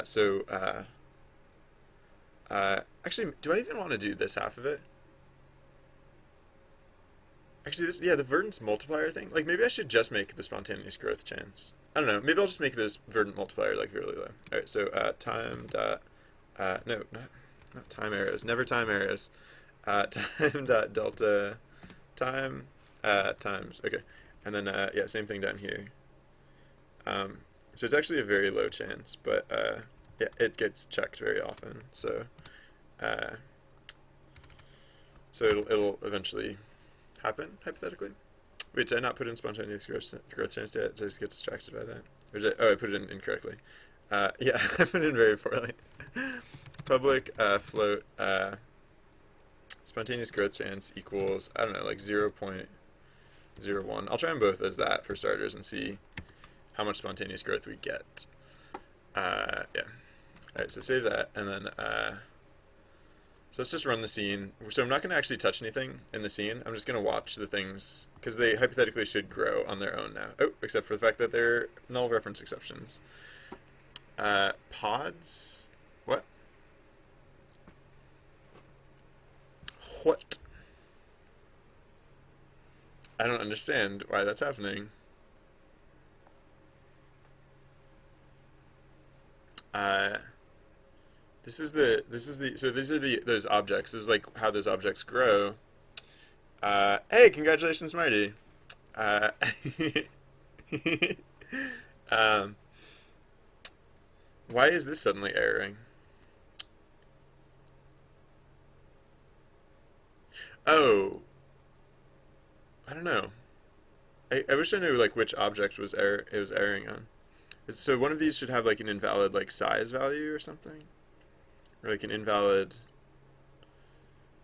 So, actually, do I even want to do this half of it? Actually, this, yeah, the verdance multiplier thing. Like, maybe I should just make the spontaneous growth chance. I don't know. Maybe I'll just make this verdant multiplier like really low. All right. So, time dot, no, not time arrows. Never time arrows. Time dot delta time times. Okay, and then yeah, same thing down here. Um, so it's actually a very low chance, but yeah, it gets checked very often. So uh, it'll eventually happen hypothetically. Wait, did I not put in spontaneous growth chance yet? Did I just get distracted by that? Or did I put it in incorrectly. Yeah, I put it in very poorly. Public float spontaneous growth chance equals, I don't know, like 0.01. I'll try them both as that for starters and see how much spontaneous growth we get. Yeah. All right, so save that, and then so let's just run the scene. So I'm not going to actually touch anything in the scene. I'm just going to watch the things, because they hypothetically should grow on their own now. Oh, except for the fact that they're null reference exceptions. Pods? What? What? I don't understand why that's happening. Uh, so these are those objects. This is like how those objects grow. Hey, congratulations, Marty. Uh, um, why is this suddenly erroring? Oh, I don't know. I wish I knew like which object it was erroring on. So one of these should have like an invalid like size value or something, or like an invalid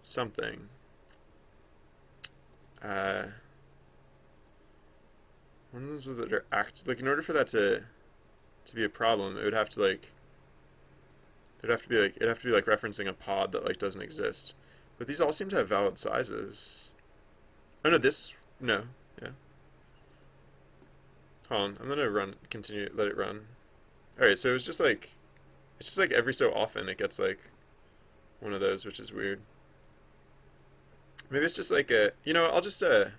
something. Uh, one of those that are like in order for that to be a problem, it would have to like it'd have to be like referencing a pod that like doesn't exist. But these all seem to have valid sizes. Oh no, this no, yeah. Hold on, I'm gonna continue, let it run. All right, so it's just like every so often it gets like one of those, which is weird. Maybe it's just like I'll just all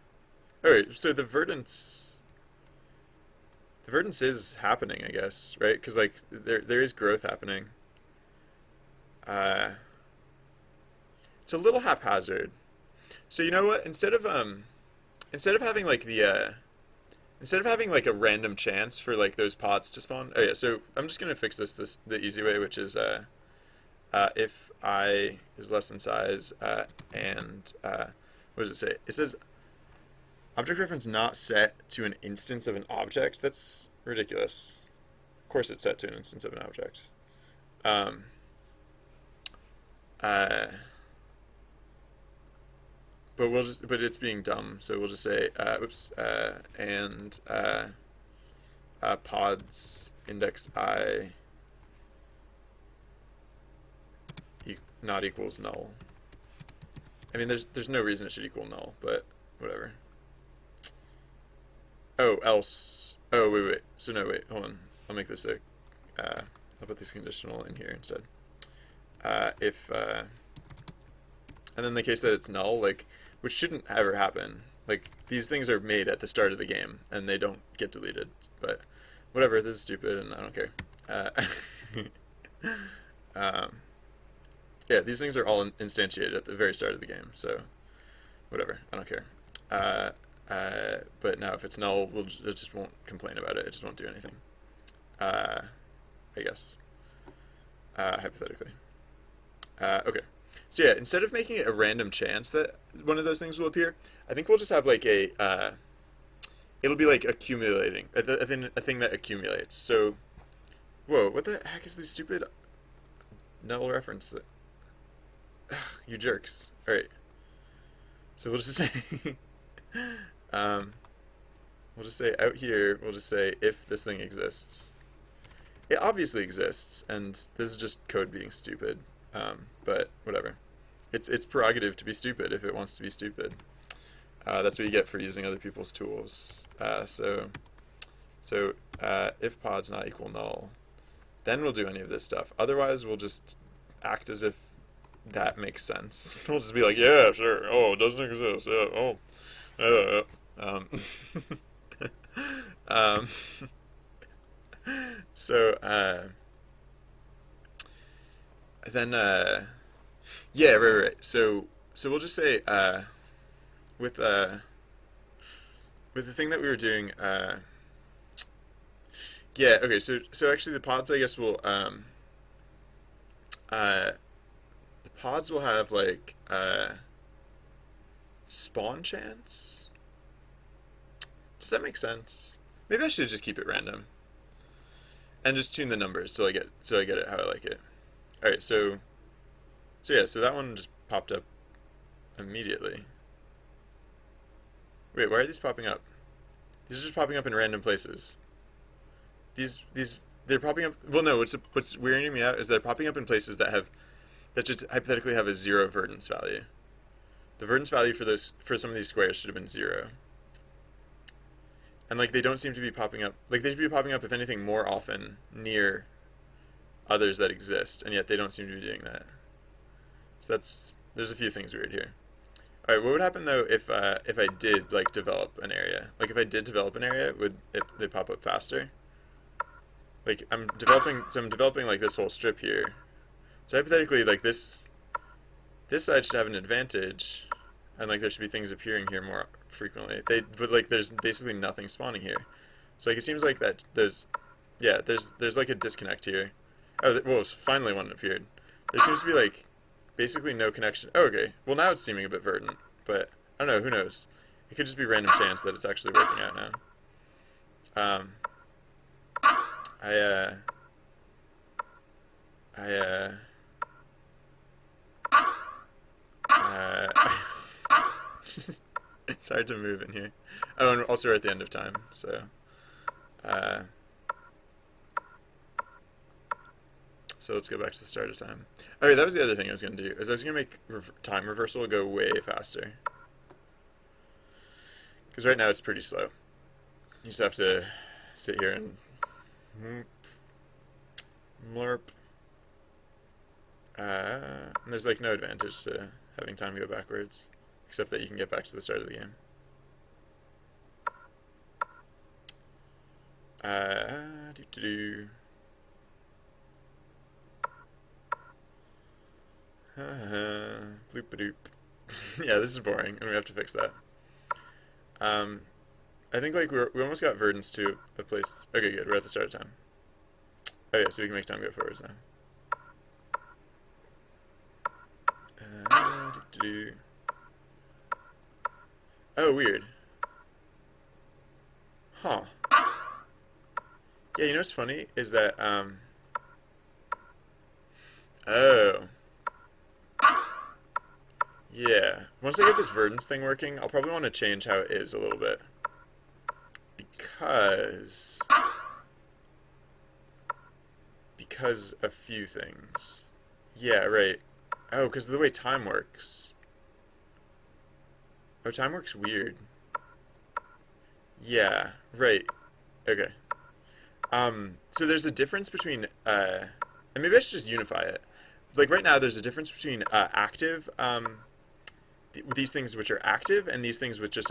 right, so the verdance is happening, I guess, right? Because like there is growth happening. Uh, it's a little haphazard. So you know what? Instead of having like instead of having like a random chance for like those pods to spawn. Oh yeah, so I'm just gonna fix this the easy way, which is if I is less than size and what does it say? It says object reference not set to an instance of an object. That's ridiculous. Of course it's set to an instance of an object. Um, uh, but it's being dumb, so we'll just say oops and pods index I not equals null. I mean, there's no reason it should equal null, but whatever. Oh, else. Oh, wait. So no, wait. Hold on. I'll make this a. I'll put this conditional in here instead. If and then the case that it's null, like, which shouldn't ever happen. Like these things are made at the start of the game and they don't get deleted. But whatever. This is stupid and I don't care. Um, yeah, these things are all instantiated at the very start of the game. So whatever. I don't care. Uh, but now if it's null, it just won't complain about it. It just won't do anything. Uh, I guess. Hypothetically. Okay. So yeah, instead of making it a random chance that one of those things will appear, I think we'll just have like it'll be like accumulating, a thing that accumulates. So, whoa, what the heck is this stupid null reference? Ugh, you jerks. All right. So we'll just say, um, we'll just say out here, we'll just say if this thing exists. It obviously exists, and this is just code being stupid. But whatever. It's prerogative to be stupid if it wants to be stupid. That's what you get for using other people's tools. So if pod's not equal null, then we'll do any of this stuff. Otherwise, we'll just act as if that makes sense. We'll just be like, yeah, sure. Oh, it doesn't exist. Yeah. Oh. Um, um, so then yeah, right. So we'll just say with with the thing that we were doing yeah, okay. So actually the pods, I guess, will uh the pods will have like spawn chance. Does that make sense? Maybe I should just keep it random and just tune the numbers till I get it how I like it. All right, so yeah, so that one just popped up immediately. Wait, why are these popping up? These are just popping up in random places. These they're popping up. Well, no, what's weirding me out is they're popping up in places that just hypothetically have a zero verdance value. The verdance value for some of these squares should have been zero. And like they don't seem to be popping up. Like they should be popping up if anything more often near others that exist, and yet they don't seem to be doing that. So there's a few things weird here. All right, what would happen though if I did like develop an area? Like if I did develop an area, would they pop up faster? Like I'm developing like this whole strip here. So hypothetically, like this side should have an advantage, and like there should be things appearing here more frequently. But like there's basically nothing spawning here. So like it seems like that there's like a disconnect here. Oh, well, finally one appeared. There seems to be like basically no connection. Oh, okay. Well, now it's seeming a bit verdant, but I don't know. Who knows? It could just be random chance that it's actually working out now. I it's hard to move in here. Oh, and also we're at the end of time, so uh, so let's go back to the start of time. All right, that was the other thing I was going to do. Is I was going to make time reversal go way faster. Because right now it's pretty slow. You just have to sit here and mlerp. And there's like no advantage to having time go backwards, except that you can get back to the start of the game. Do. Bloop-a-doop. Yeah, this is boring, and we have to fix that. I think like we almost got verdance to a place. Okay, good. We're at the start of time. Oh yeah, so we can make time go forwards now. Do. Oh, weird. Huh. Yeah, you know what's funny is that oh. Yeah. Once I get this verdance thing working, I'll probably want to change how it is a little bit. Because a few things. Yeah, right. Oh, because of the way time works. Oh, time works weird. Yeah, right. Okay. So there's a difference between and maybe I should just unify it. Like right now there's a difference between active these things which are active and these things which just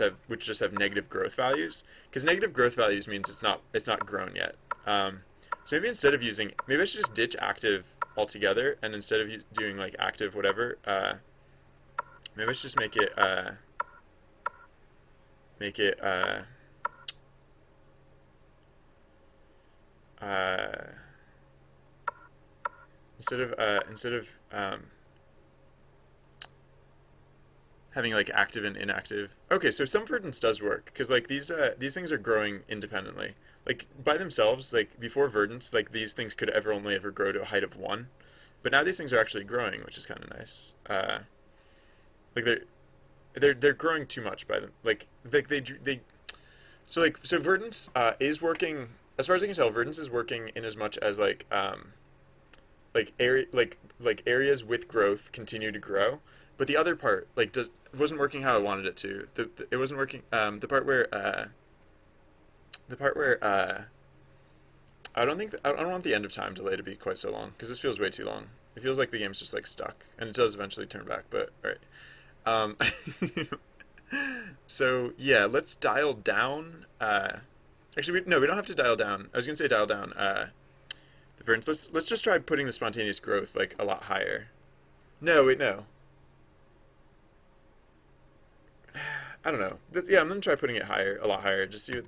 have negative growth values, because negative growth values means it's not grown yet. So maybe instead of maybe I should just ditch active altogether, and instead of doing like active whatever, maybe I should just make it instead of having like active and inactive. Okay, so some verdance does work, because like these things are growing independently. Like by themselves, like before verdance, like these things could only ever grow to a height of 1, but now these things are actually growing, which is kind of nice. Like they're growing too much by them. Like they so verdance is working, as far as I can tell. Verdance is working in as much as like areas with growth continue to grow, but the other part wasn't working how I wanted it to. It wasn't working. The part where I don't want the end of time delay to be quite so long because this feels way too long. It feels like the game's just like stuck, and it does eventually turn back. But all right. Um, so yeah, let's dial down. Actually, no, we don't have to dial down. I was gonna say dial down. The verdance. Let's just try putting the spontaneous growth like a lot higher. No, wait, no. I don't know. Yeah, I'm gonna try putting it higher, a lot higher. Just see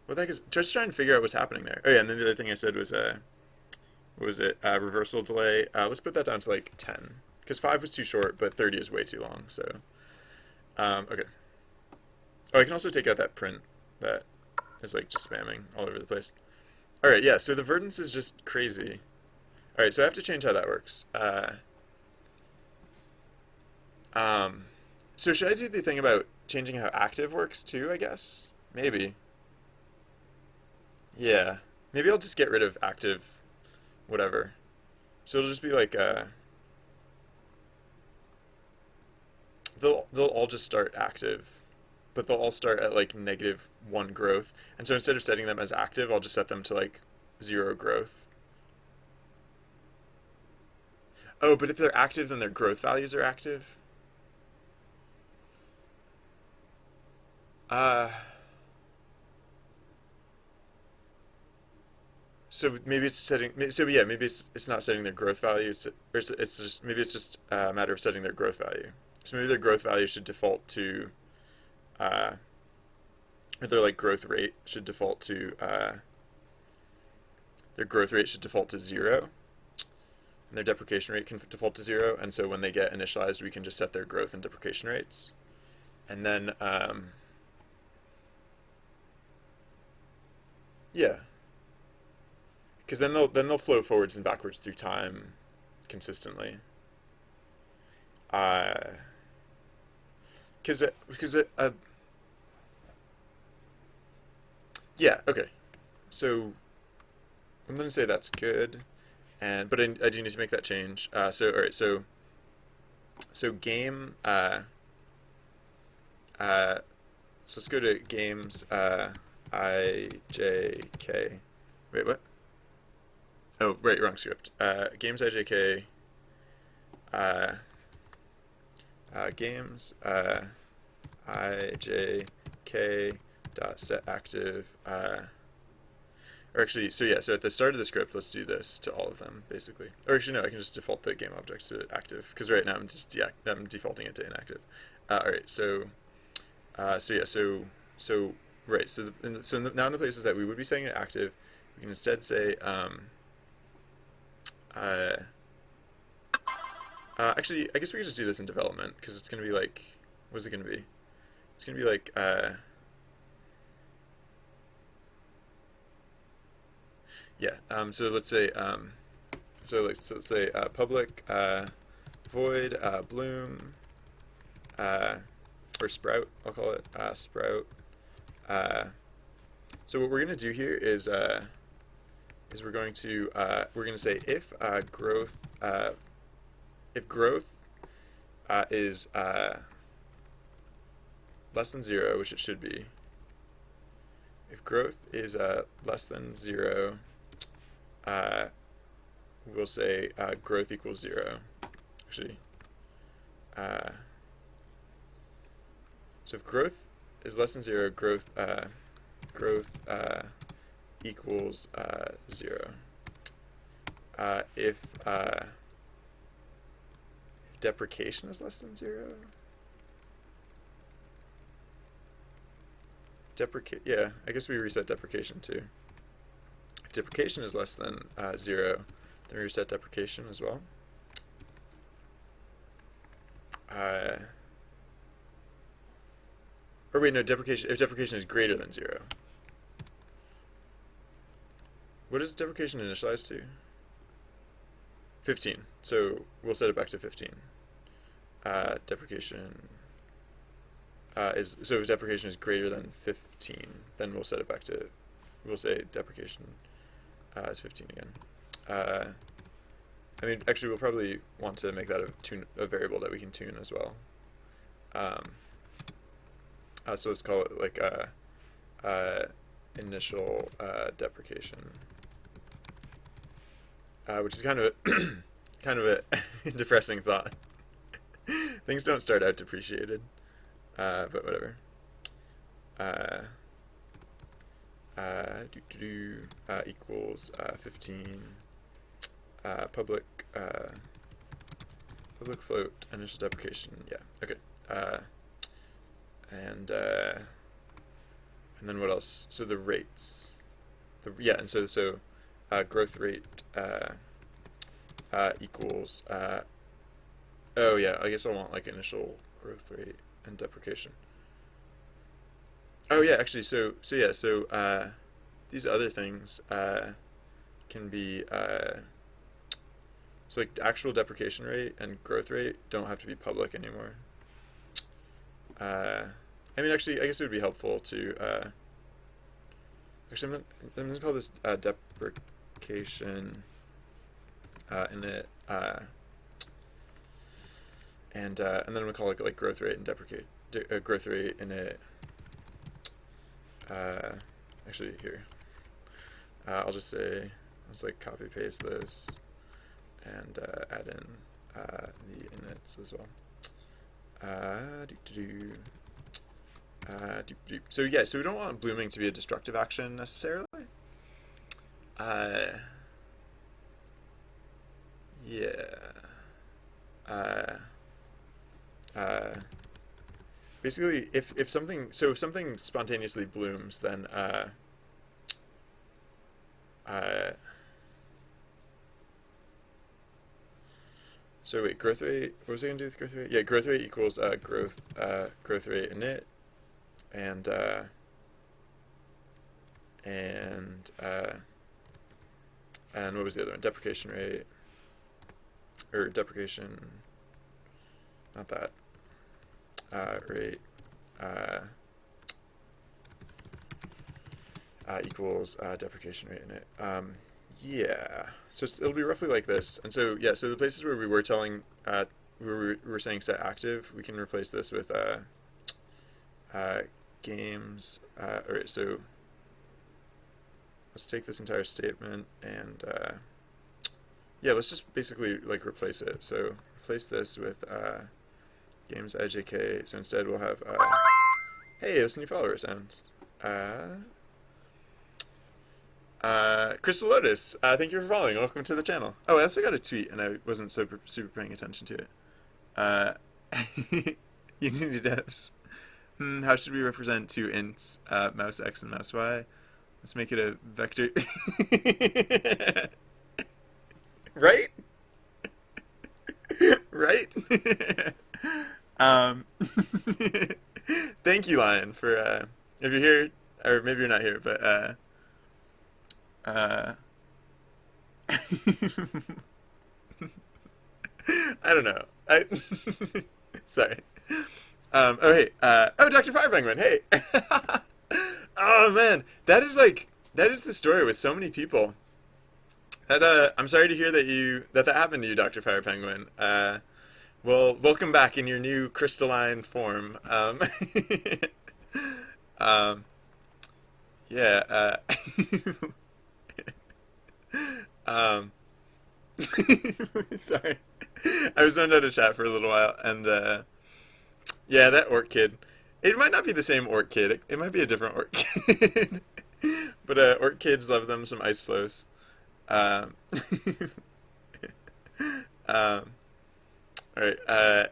what the heck is. Just trying to figure out what's happening there. Oh yeah, and then the other thing I said was what was it? Reversal delay. Let's put that down to like 10 because 5 was too short, but 30 is way too long. So okay. Oh, I can also take out that print that is like just spamming all over the place. All right, yeah. So the verdance is just crazy. All right, so I have to change how that works. Um, so should I do the thing about changing how active works too? I guess maybe. Yeah, maybe I'll just get rid of active, whatever. So it'll just be like they'll all just start active, but they'll all start at like -1 growth. And so instead of setting them as active, I'll just set them to like 0 growth. Oh, but if they're active, then their growth values are active. Uh, so maybe it's setting. So yeah, maybe it's not setting their growth value. It's just maybe it's just a matter of setting their growth value. So maybe their growth value should default to, uh, or their like growth rate should default to their growth rate should default to 0, and their deprecation rate can default to 0. And so when they get initialized, we can just set their growth and deprecation rates, and then yeah, because then they'll flow forwards and backwards through time consistently. Uh, because yeah, okay. So I'm gonna say that's good, and but I do need to make that change. So all right, so game. Uh, so let's go to games. IJK. Wait, what? Oh, right, wrong script. Games IJK. Uh, games IJK dot set active. Or actually, so yeah, so at the start of the script, let's do this to all of them, basically. Or actually, no, I can just default the game object to active, because right now I'm defaulting it to inactive. All right, so yeah, so right, now in the places that we would be setting it active, we can instead say, uh, actually, I guess we could just do this in development, because it's going to be like, what is it going to be? It's going to be like, yeah, so let's say, let's say public void bloom, or sprout, I'll call it sprout. So what we're going to do here is we're going to say if growth is less than 0, which it should be. If growth is less than 0, we'll say growth equals 0. Actually, so if growth is less than 0, growth equals 0. If deprecation is less than 0, yeah, I guess we reset deprecation too. If deprecation is less than 0, then we reset deprecation as well. Or wait, no, deprecation. If deprecation is greater than 0, what is deprecation initialized to? 15. So we'll set it back to 15. Deprecation so if deprecation is greater than 15, then we'll set it back to. We'll say deprecation is 15 again. I mean, actually, we'll probably want to make that a variable that we can tune as well. So let's call it like initial deprecation. which is kind of a kind of a depressing thought. Things don't start out depreciated, but whatever. Uh, Equals 15 public public float initial deprecation. Yeah. Okay. And then what else? So the rates. Yeah, and so growth rate equals. Oh yeah, I guess I want like initial growth rate and deprecation. Oh yeah, actually, so these other things can be so like actual deprecation rate and growth rate don't have to be public anymore. I mean, actually, I guess it would be helpful to actually I'm gonna call this deprecation init and then I'm gonna call it like growth rate and deprecate growth rate init. Actually, here, I'll just like copy paste this and add in the inits as well. So yeah, so we don't want blooming to be a destructive action necessarily. Yeah. Basically, if something spontaneously blooms, then so wait, growth rate. What was I gonna do with growth rate? Yeah, growth rate equals growth rate init, and what was the other one? Deprecation rate, or deprecation. Not that. Rate equals deprecation rate in it. Yeah, so it'll be roughly like this. And so yeah, so the places where we were telling we were saying set active, we can replace this with games. Alright, so let's take this entire statement and yeah, let's just basically like replace it. So replace this with games IJK. So instead we'll have hey, listen to follower sounds. Crystal Lotus, thank you for following. Welcome to the channel. Oh, I also got a tweet and I wasn't super paying attention to it. Unity devs. How should we represent two ints, mouse x and mouse y? Let's make it a vector. Right? Right? Thank you, Lion, for if you're here, or maybe you're not here, but I don't know. Sorry. Oh hey. Oh, Dr. Fire Penguin. Hey. Oh man, that is the story with so many people. That I'm sorry to hear that happened to you, Dr. Fire Penguin. Well, welcome back in your new crystalline form. Yeah. Sorry, I was zoned out of chat for a little while, and yeah, that orc kid. It might not be the same orc kid. It might be a different orc kid. But orc kids love them some ice flows. All right.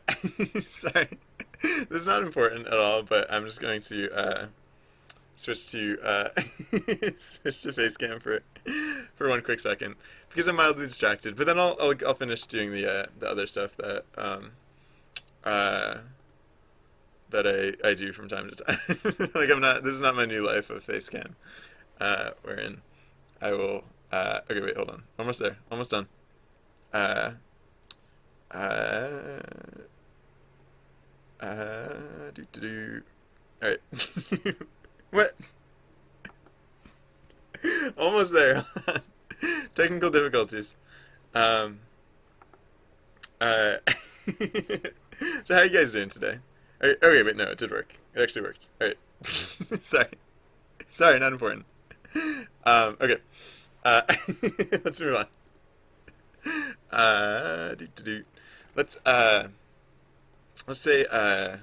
Sorry, this is not important at all. But I'm just going to switch to switch to facecam for one quick second because I'm mildly distracted. But then I'll finish doing the other stuff that that I do from time to time. Like this is not my new life of facecam, wherein I will. Okay, wait, hold on. Almost there. Almost done. Alright. What? Almost there. Technical difficulties. So how are you guys doing today? Okay, wait, no, it did work. It actually worked. Alright. Sorry, not important. Okay. Let's move on. Do, do, do. Let's let's say uh,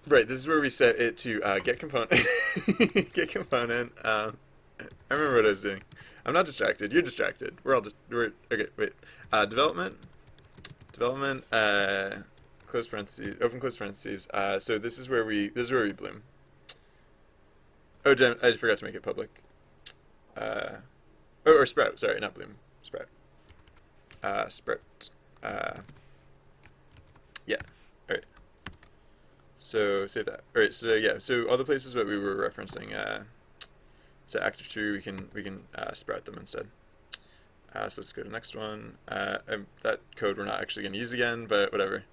right. This is where we set it to get component get component. I remember what I was doing. I'm not distracted. You're distracted. We're okay. Wait. Development. Development. Close parentheses. Open close parentheses. So this is where we bloom. Oh, I forgot to make it public. Uh, or sprout. Sorry, not bloom. Sprout. Sprout. Yeah. All right. So save that. All right. So yeah. So all the places that we were referencing. To active true, we can sprout them instead. So let's go to the next one. That code we're not actually going to use again, but whatever.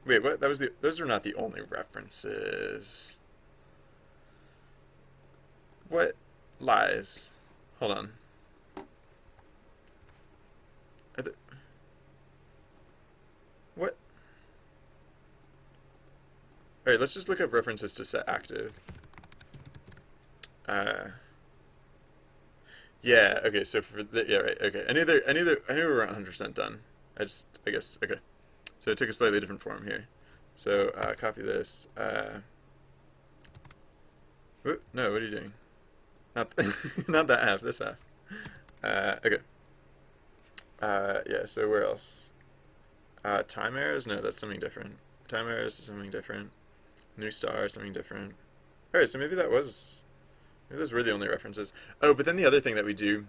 Wait, what? Those were not the only references. What? Lies. Hold on. What? All right, let's just look up references to set active. Yeah. Okay. So yeah. Right. Okay. I knew we were 100% done. I guess. Okay. So it took a slightly different form here. So copy this. No. What are you doing? Not not that half. This half. Okay. Yeah. So where else? Time errors? No, that's something different. Time errors is something different. New star is something different. All right. So maybe those were the only references. Oh, but then the other thing that we do,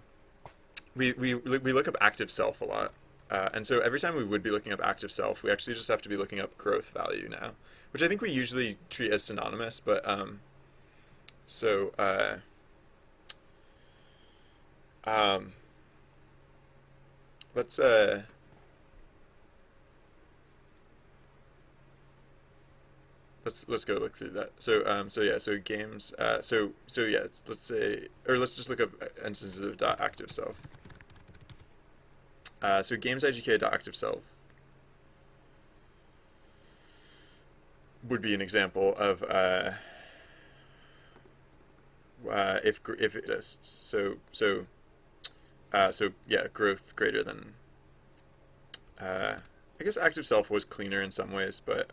we look up active self a lot. And so every time we would be looking up active self, we actually just have to be looking up growth value now, which I think we usually treat as synonymous. But so let's let's go look through that. So yeah, so games. So yeah, let's say, or let's just look up instances of .active self. So games IGK .active self would be an example of if it exists. So yeah, growth greater than. I guess active self was cleaner in some ways, but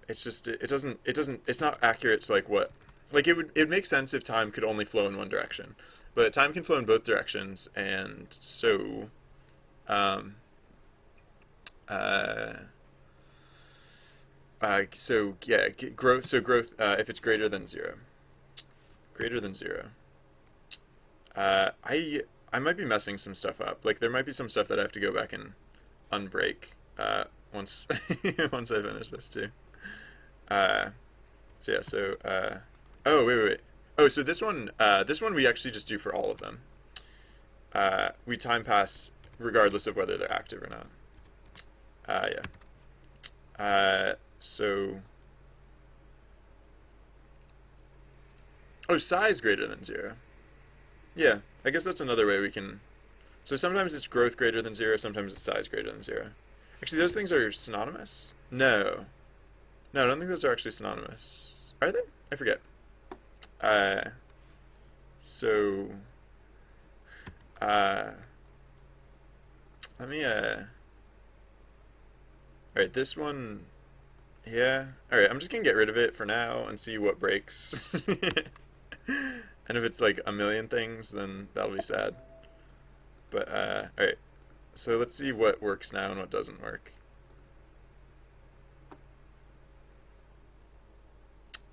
it's just it's not accurate to like what, like it would make sense if time could only flow in one direction, but time can flow in both directions, and so so yeah, growth if it's greater than zero, I might be messing some stuff up. Like there might be some stuff that I have to go back and unbreak once once I finish this too. So yeah, oh wait. Oh, so this one we actually just do for all of them. We time pass regardless of whether they're active or not. Yeah. So. Oh, size greater than zero. Yeah, I guess that's another way we can. So sometimes it's growth greater than zero, sometimes it's size greater than zero. Actually, those things are synonymous? No. No, I don't think those are actually synonymous. Are they? I forget. So, let me, alright, this one, yeah. Alright, I'm just gonna get rid of it for now and see what breaks. And if it's like a million things, then that'll be sad. But, alright. So let's see what works now and what doesn't work.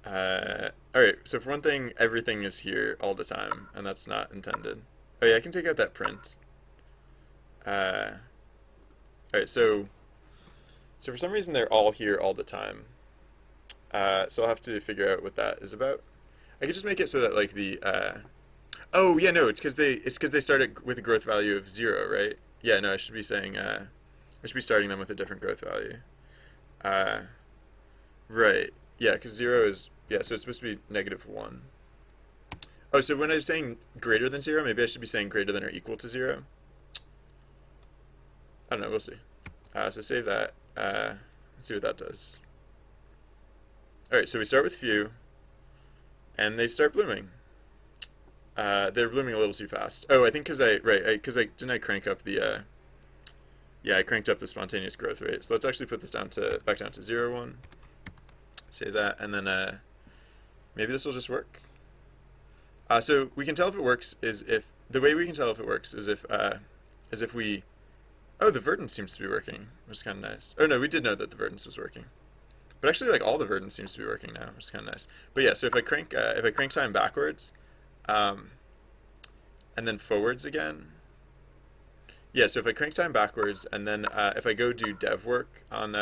Alright, so for one thing, everything is here all the time, and that's not intended. Oh yeah, I can take out that print. Alright, so for some reason they're all here all the time. So I'll have to figure out what that is about. I could just make it so that like the oh yeah, no, it's because they started with a growth value of 0, right? Yeah, no, I should be saying I should be starting them with a different growth value. Right. Yeah, because 0 is, yeah, so it's supposed to be -1. Oh, so when I was saying greater than 0, maybe I should be saying greater than or equal to 0. I don't know, we'll see. So save that. Let's see what that does. All right, so we start with few, and they start blooming. They're blooming a little too fast. Oh, I think because I didn't I crank up the yeah, I cranked up the spontaneous growth rate. So let's actually put this back down to 0, 1. Save that, and then maybe this will just work. So we can tell if it works is if the way we can tell if it works is if we oh, the verdance seems to be working, which is kind of nice. Oh no, we did know that the verdance was working, but actually like all the verdance seems to be working now, which is kind of nice. But yeah, so if I crank time backwards, um, and then forwards again. Yeah, so if I crank time backwards and then if I go do dev work on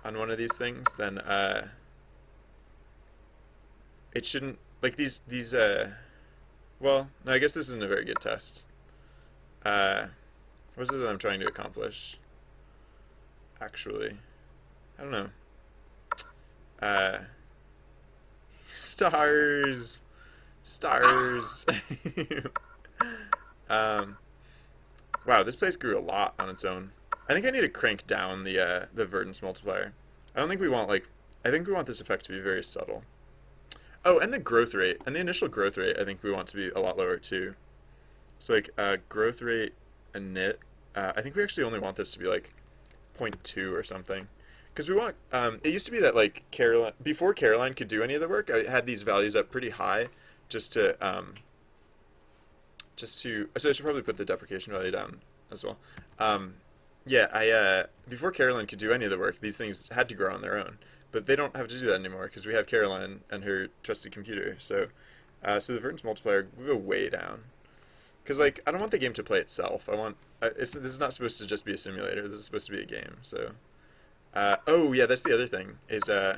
one of these things, then it shouldn't like these well, no, I guess this isn't a very good test. Uh, what is it that I'm trying to accomplish? Actually, I don't know. Uh, stars, stars. um, wow, this place grew a lot on its own. I think I need to crank down the verdance multiplier. I don't think we want like I think we want this effect to be very subtle. Oh, and the growth rate and the initial growth rate I think we want to be a lot lower too. So like growth rate init, I think we actually only want this to be like zero point 0.2 or something. Because we want, it used to be that like Caroline, before Caroline could do any of the work, I had these values up pretty high just to, so I should probably put the deprecation value down as well. Yeah, before Caroline could do any of the work, these things had to grow on their own. But they don't have to do that anymore because we have Caroline and her trusted computer. So, so the verdance multiplier will go way down. Because like I don't want the game to play itself. I want this is not supposed to just be a simulator. This is supposed to be a game. So, oh yeah, that's the other thing is uh,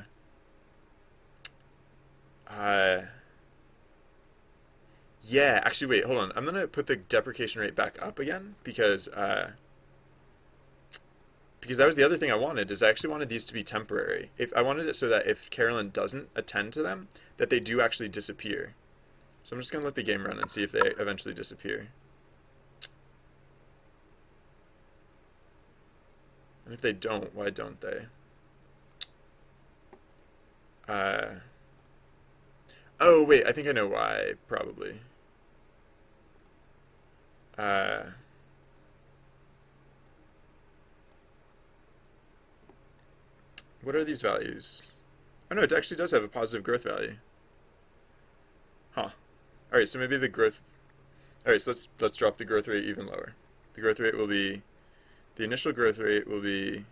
yeah. Actually, wait, hold on. I'm gonna put the deprecation rate back up again because that was the other thing I wanted is I actually wanted these to be temporary. If I wanted it so that if Carolyn doesn't attend to them, that they do actually disappear. So I'm just gonna let the game run and see if they eventually disappear. And if they don't, why don't they? Uh, oh wait, I think I know why, probably. Uh, what are these values? Oh no, it actually does have a positive growth value. Huh. Alright, so maybe the growth... Alright, so let's drop the growth rate even lower. The growth rate will be... The initial growth rate will be...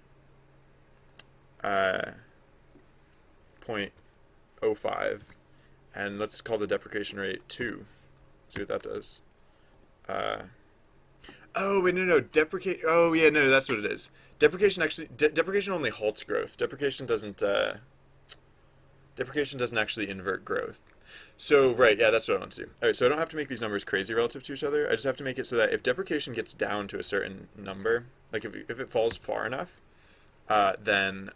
0.05. And let's call the deprecation rate 2. See what that does. Oh, wait, no. Deprecate... Oh, yeah, no, that's what it is. Deprecation actually... deprecation only halts growth. Deprecation doesn't actually invert growth. So, right, yeah, that's what I want to do. All right, so I don't have to make these numbers crazy relative to each other. I just have to make it so that if deprecation gets down to a certain number, like if it falls far enough, then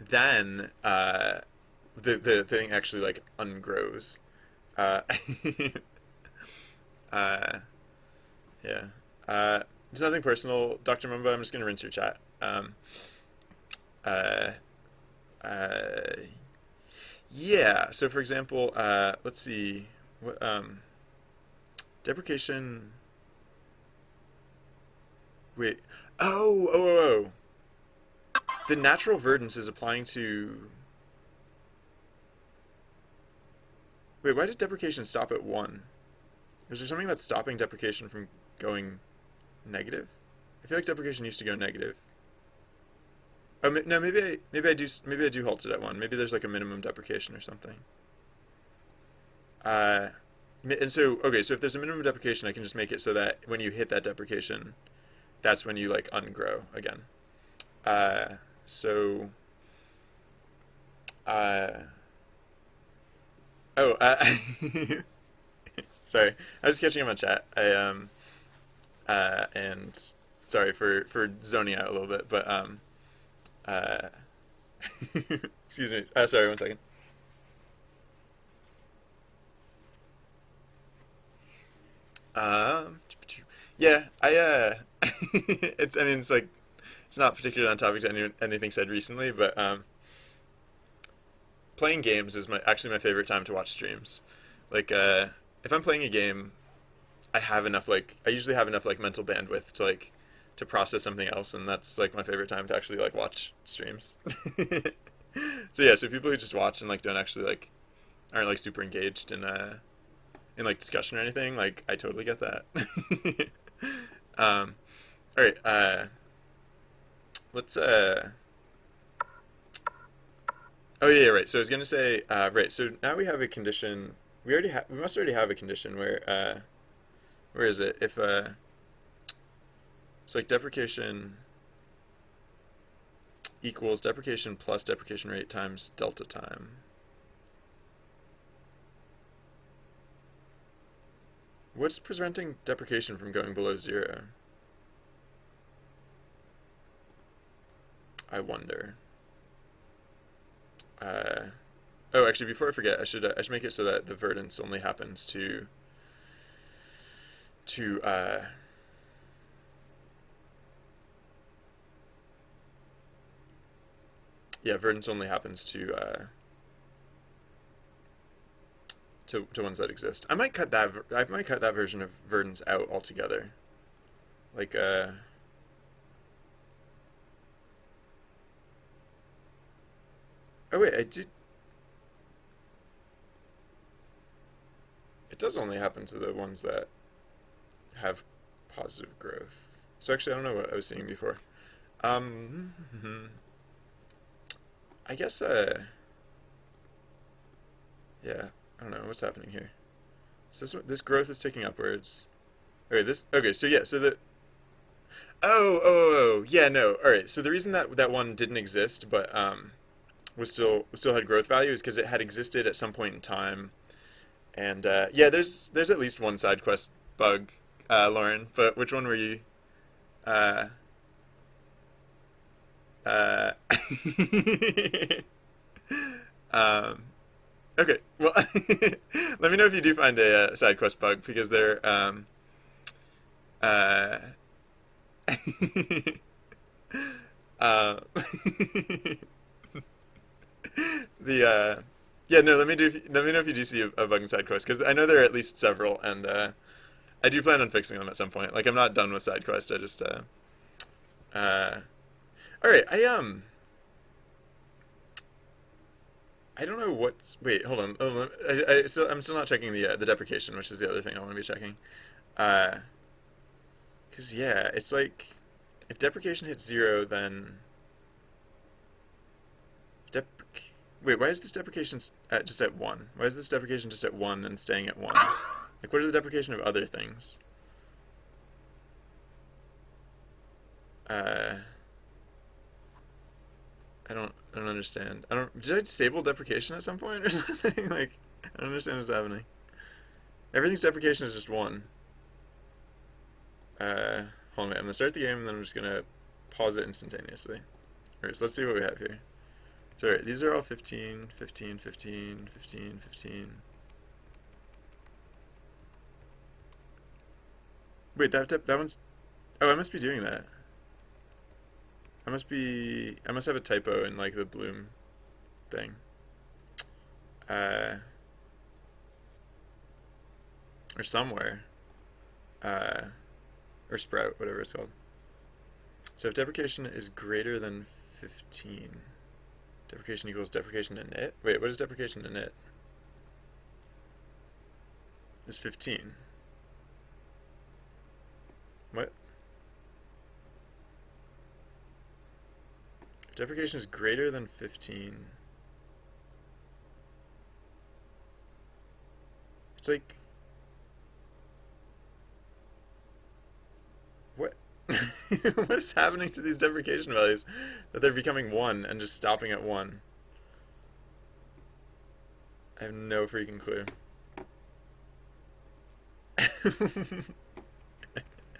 the thing actually like ungrows. Uh, uh, yeah. It's nothing personal, Dr. Mumba. I'm just gonna rinse your chat. Uh, uh, yeah. So for example, let's see. What deprecation? Wait. Oh. The natural verdance is applying to. Wait, why did deprecation stop at 1? Is there something that's stopping deprecation from going negative? I feel like deprecation used to go negative. Oh no, maybe I do halt it at 1. Maybe there's like a minimum deprecation or something. And so okay, so if there's a minimum deprecation, I can just make it so that when you hit that deprecation, that's when you like ungrow again. So oh sorry, I was catching up on chat. And sorry for zoning out a little bit, but uh, excuse me. Sorry, 1 second. Um, yeah, I it's I mean it's like it's not particularly on topic to anything said recently, but playing games is my actually my favorite time to watch streams. Like if I'm playing a game, I usually have enough like mental bandwidth to like to process something else, and that's like my favorite time to actually like watch streams. So yeah, so people who just watch and like don't actually like aren't like super engaged in like discussion or anything, like I totally get that. um all right, let's oh yeah, right. So I was gonna say, right. So now we have a condition. We must already have a condition where is it? If it's like deprecation equals deprecation plus deprecation rate times delta time. What's preventing deprecation from going below 0? I wonder. Oh, actually, before I forget, I should make it so that the verdance only happens to yeah, verdance only happens to ones that exist. I might cut that version of verdance out altogether. Like oh wait, I did. It does only happen to the ones that have positive growth. So actually, I don't know what I was seeing before. Um, I guess yeah, I don't know what's happening here. So this growth is ticking upwards. Okay, okay. So yeah, so the yeah, no. All right. So the reason that that one didn't exist, but was still had growth value is because it had existed at some point in time. And yeah, there's at least one side quest bug, Lauren. But which one were you? Uh, uh, um, okay. Well, let me know if you do find a side quest bug because they're uh, uh, the yeah, no, let me know if you do see a bug in side quest because I know there are at least several, and I do plan on fixing them at some point. Like I'm not done with side quest. I just uh all right. I don't know what's wait, hold on. I'm still not checking the deprecation, which is the other thing I want to be checking. Uh, cause yeah, it's like if deprecation hits 0, then dep wait, why is this deprecation at just at 1? Why is this deprecation just at 1 and staying at 1? Like, what are the deprecation of other things? Uh, I don't understand. Did I disable deprecation at some point or something? Like, I don't understand what's happening. Everything's deprecation is just 1. Hold on, wait, I'm gonna start the game and then I'm just gonna pause it instantaneously. Alright, so let's see what we have here. So, alright, these are all 15, 15, 15, 15, 15. Wait, that one's... Oh, I must be doing that. I must have a typo in, like, the bloom thing. Uh... Or somewhere. Or sprout, whatever it's called. So if deprecation is greater than 15, deprecation equals deprecation init. Wait, what is deprecation init? It's 15. What? If deprecation is greater than 15, it's like... What? What is happening to these deprecation values? That they're becoming 1 and just stopping at 1. I have no freaking clue.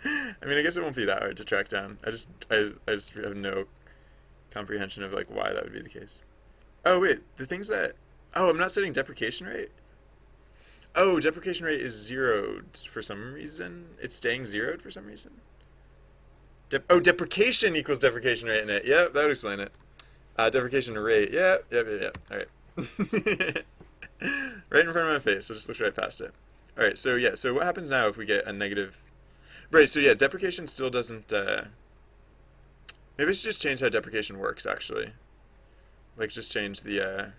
I mean, I guess it won't be that hard to track down. I just have no comprehension of like why that would be the case. Oh wait, the things that oh, I'm not setting deprecation rate. Oh, deprecation rate is zeroed for some reason. It's staying zeroed for some reason. Deprecation equals deprecation rate in it. Yep, that would explain it. Deprecation rate. Yep. All right. Right in front of my face. I just looked right past it. All right. So yeah. So what happens now if we get a negative? Right. So yeah, deprecation still doesn't. Maybe I should just change how deprecation works. Actually, like just change the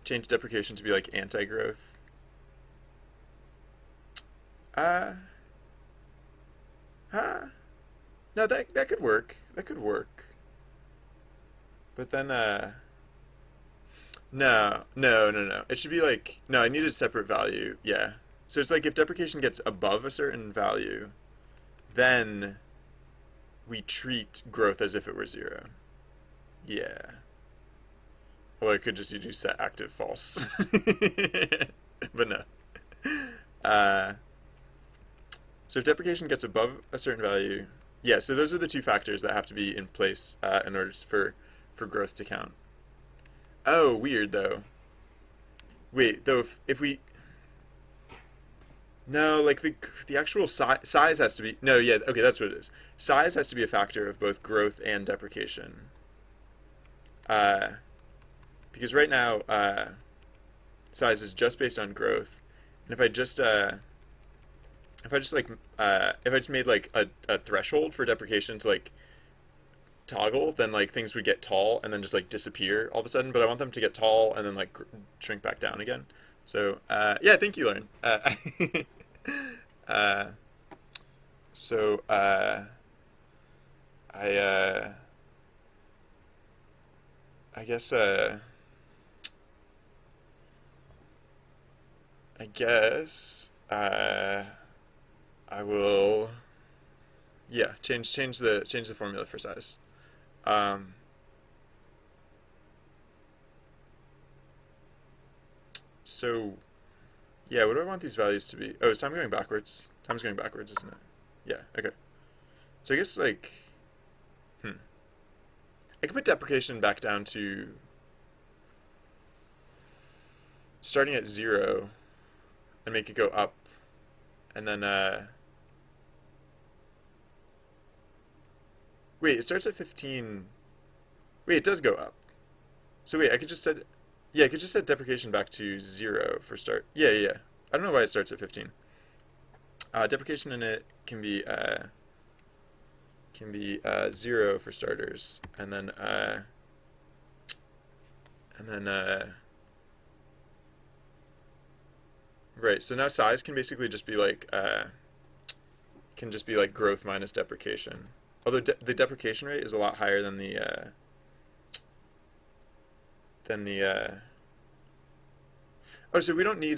change deprecation to be like anti-growth. Uh, huh. No, that could work. That could work. But then no. It should be like no, I need a separate value. Yeah. So it's like if deprecation gets above a certain value, then we treat growth as if it were zero. Yeah. Well, I could just do set active false. But no. Uh, so if deprecation gets above a certain value, yeah, so those are the two factors that have to be in place in order for growth to count. Oh, weird though. Wait, though if we no, like the actual size has to be no, yeah, okay, that's what it is. Size has to be a factor of both growth and deprecation. Uh, because right now size is just based on growth, and if I just made like a threshold for deprecation to like toggle, then like things would get tall and then just like disappear all of a sudden. But I want them to get tall and then like shrink back down again. So yeah, thank you, Lauren. Uh, so I I guess I guess I will yeah change the formula for size. Um, so yeah, what do I want these values to be? Oh, is time going backwards? Time's going backwards, isn't it? Yeah. Okay. So I guess like hmm. I could put deprecation back down to starting at zero and make it go up, and then wait, it starts at 15. Wait, it does go up. So wait, I could just set yeah, I could just set deprecation back to zero for start. Yeah. I don't know why it starts at 15. Deprecation in it can be zero for starters, and then right. So now size can basically just be like growth minus deprecation. Although the deprecation rate is a lot higher than the oh, so we don't need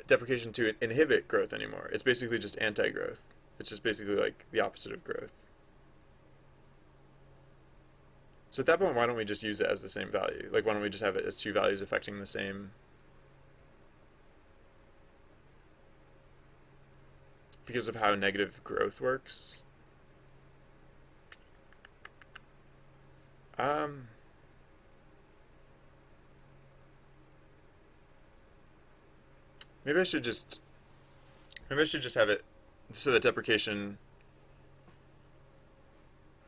deprecation to inhibit growth anymore. It's basically just anti-growth. It's just basically like the opposite of growth. So at that point, why don't we just use it as the same value? Like, why don't we just have it as two values affecting the same? Because of how negative growth works. Um, maybe I should just have it so that deprecation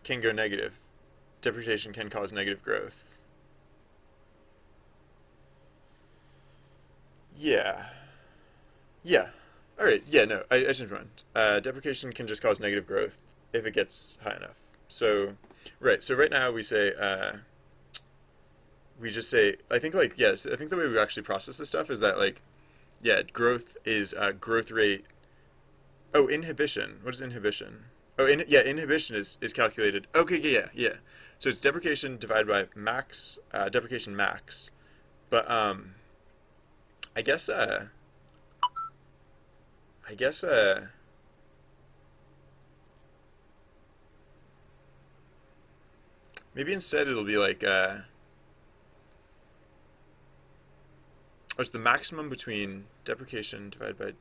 can go negative. Deprecation can cause negative growth. Yeah. Yeah. All right. Yeah. No, I changed my mind. Deprecation can just cause negative growth if it gets high enough. So, right. So right now we just say I think like yes I think the way we actually process this stuff is that like yeah growth is growth rate. Oh, inhibition. What is inhibition? Oh, yeah, inhibition is calculated. Okay, yeah. So it's deprecation divided by max, deprecation max. But I guess I guess maybe instead it'll be like what's the maximum between deprecation divided by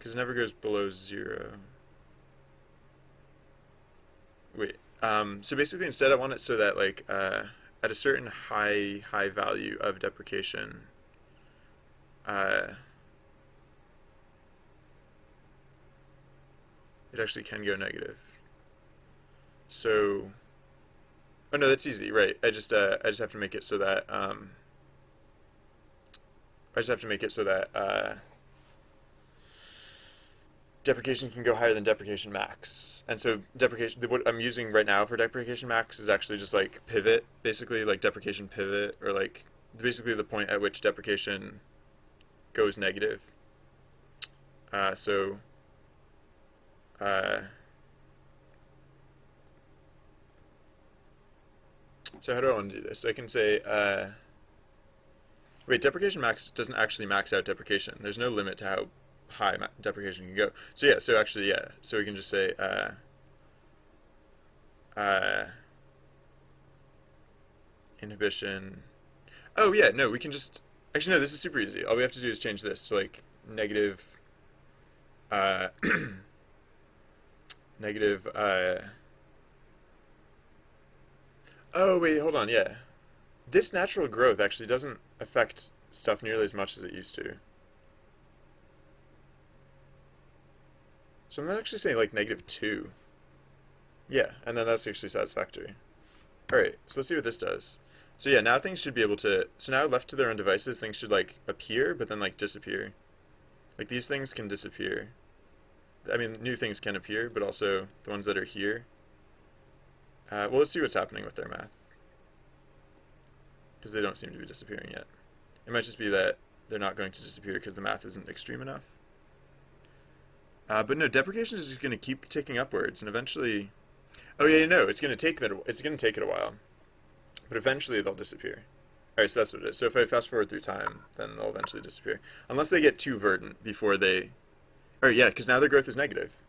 because it never goes below zero. Wait. So basically, instead, I want it so that like at a certain high value of deprecation, uh, it actually can go negative. So, oh no, that's easy, right? I just have to make it so that I just have to make it so that deprecation can go higher than deprecation max. And so deprecation, what I'm using right now for deprecation max is actually just like pivot, basically like deprecation pivot, or like basically the point at which deprecation goes negative. So how do I want to do this? I can say, wait, deprecation max doesn't actually max out deprecation. There's no limit to how high deprecation can go. So yeah, so actually, yeah. So we can just say, inhibition. Oh yeah, no, we can just, actually no, this is super easy. All we have to do is change this to like negative, negative, oh wait, hold on, yeah. This natural growth actually doesn't affect stuff nearly as much as it used to. So I'm not actually saying like -2. Yeah, and then that's actually satisfactory. Alright, so let's see what this does. So yeah, now things should be able to, so now left to their own devices, things should like appear, but then like disappear. Like these things can disappear. I mean, new things can appear, but also the ones that are here. Well, let's see what's happening with their math. Because they don't seem to be disappearing yet. It might just be that they're not going to disappear because the math isn't extreme enough. But no, deprecation is just going to keep ticking upwards, and eventually, oh yeah, no, it's going to take that. It's going to take it a while, but eventually they'll disappear. All right, so that's what it is. So if I fast forward through time, then they'll eventually disappear, unless they get too verdant before they. Or yeah, because now their growth is negative.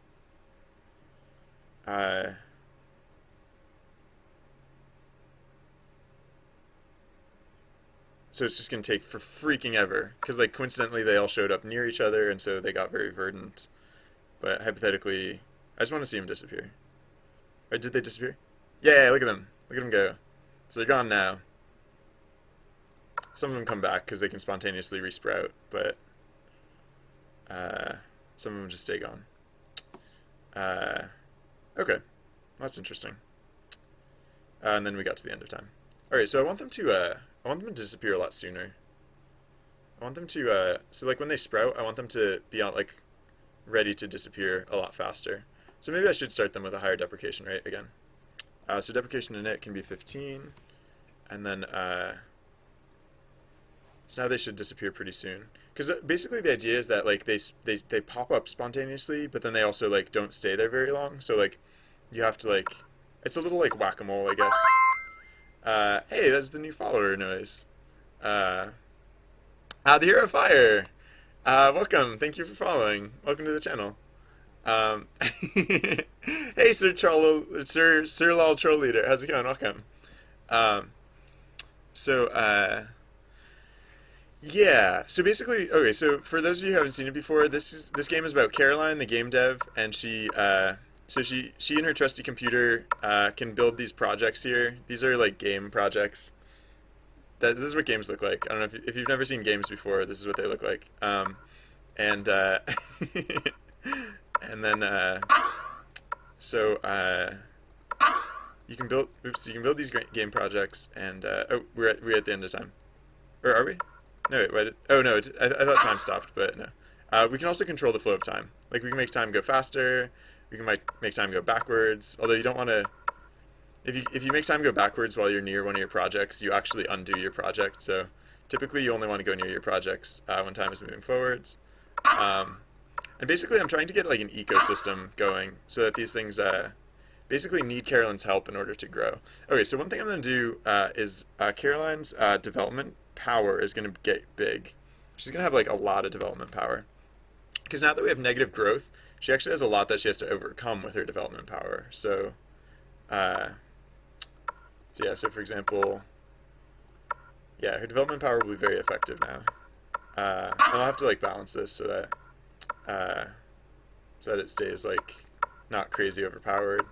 So it's just going to take for freaking ever, because like coincidentally they all showed up near each other, and so they got very verdant. But hypothetically, I just want to see them disappear. Or did they disappear? Yeah, look at them. Look at them go. So they're gone now. Some of them come back because they can spontaneously resprout, but some of them just stay gone. Okay, well, that's interesting. And then we got to the end of time. All right, so I want them to disappear a lot sooner. I want them to so like when they sprout, I want them to be on like ready to disappear a lot faster. So maybe I should start them with a higher deprecation rate again. So deprecation init can be 15, and then so now they should disappear pretty soon. Because basically the idea is that like they pop up spontaneously, but then they also like don't stay there very long. So like you have to like, it's a little like whack-a-mole, I guess. Hey, that's the new follower noise. The Hero of Fire. Welcome. Thank you for following. Welcome to the channel. Hey, Sir Lol Troll Leader. How's it going? Welcome. Yeah. So basically, okay. So for those of you who haven't seen it before, this game is about Caroline, the game dev, and she and her trusty computer can build these projects here. These are like game projects. This is what games look like. I don't know if you've never seen games before. This is what they look like. And then you can build. Oops, you can build these game projects. And oh, we're at the end of time, or are we? No, wait. Oh no, I thought time stopped, but no. We can also control the flow of time. Like we can make time go faster. We can make time go backwards. Although you don't want to. If you make time go backwards while you're near one of your projects, you actually undo your project. So typically you only want to go near your projects when time is moving forwards. And basically I'm trying to get like an ecosystem going so that these things basically need Caroline's help in order to grow. Okay, so one thing I'm going to do is Caroline's development power is going to get big. She's going to have like a lot of development power. Because now that we have negative growth, she actually has a lot that she has to overcome with her development power. So yeah, so for example, yeah, her development power will be very effective now. And I'll have to like balance this so that it stays like not crazy overpowered.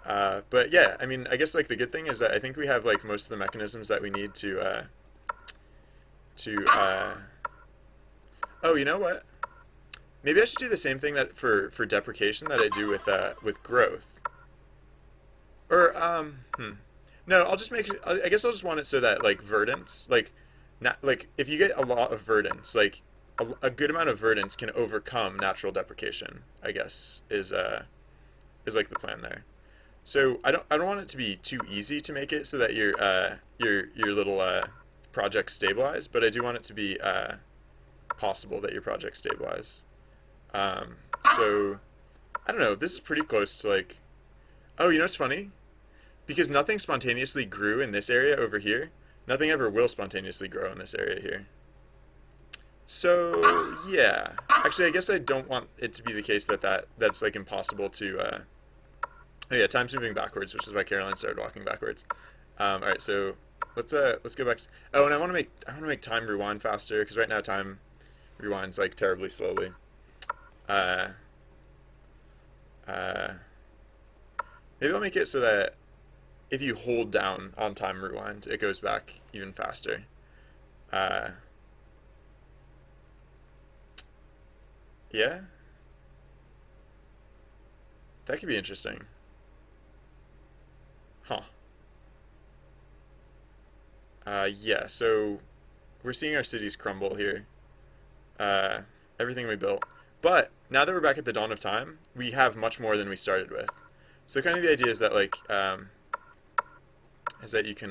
But yeah, I mean, I guess like the good thing is that I think we have like most of the mechanisms that we need to oh, you know what? maybe I should do the same thing that for deprecation that I do with growth. Or no, I'll just make it. I guess I'll just want it so that like verdance, like not like if you get a lot of verdance, like a good amount of verdance can overcome natural deprecation. I guess is like the plan there. So I don't want it to be too easy to make it so that your little project stabilize, but I do want it to be possible that your project stabilize. Um, so I don't know. This is pretty close to like. Oh, you know what's funny? Because nothing spontaneously grew in this area over here, nothing ever will spontaneously grow in this area here. So yeah, actually, I guess I don't want it to be the case that's like impossible to. Oh yeah, time's moving backwards, which is why Caroline started walking backwards. All right, so let's go back. Oh, and I want to make time rewind faster because right now time rewinds like terribly slowly. Uh, uh, Maybe I'll make it so that if you hold down on time rewind, it goes back even faster. Uh, yeah, that could be interesting. Huh. Yeah, so we're seeing our cities crumble here. Uh, Everything we built. But now that we're back at the dawn of time, we have much more than we started with. So kind of the idea is that like is that you can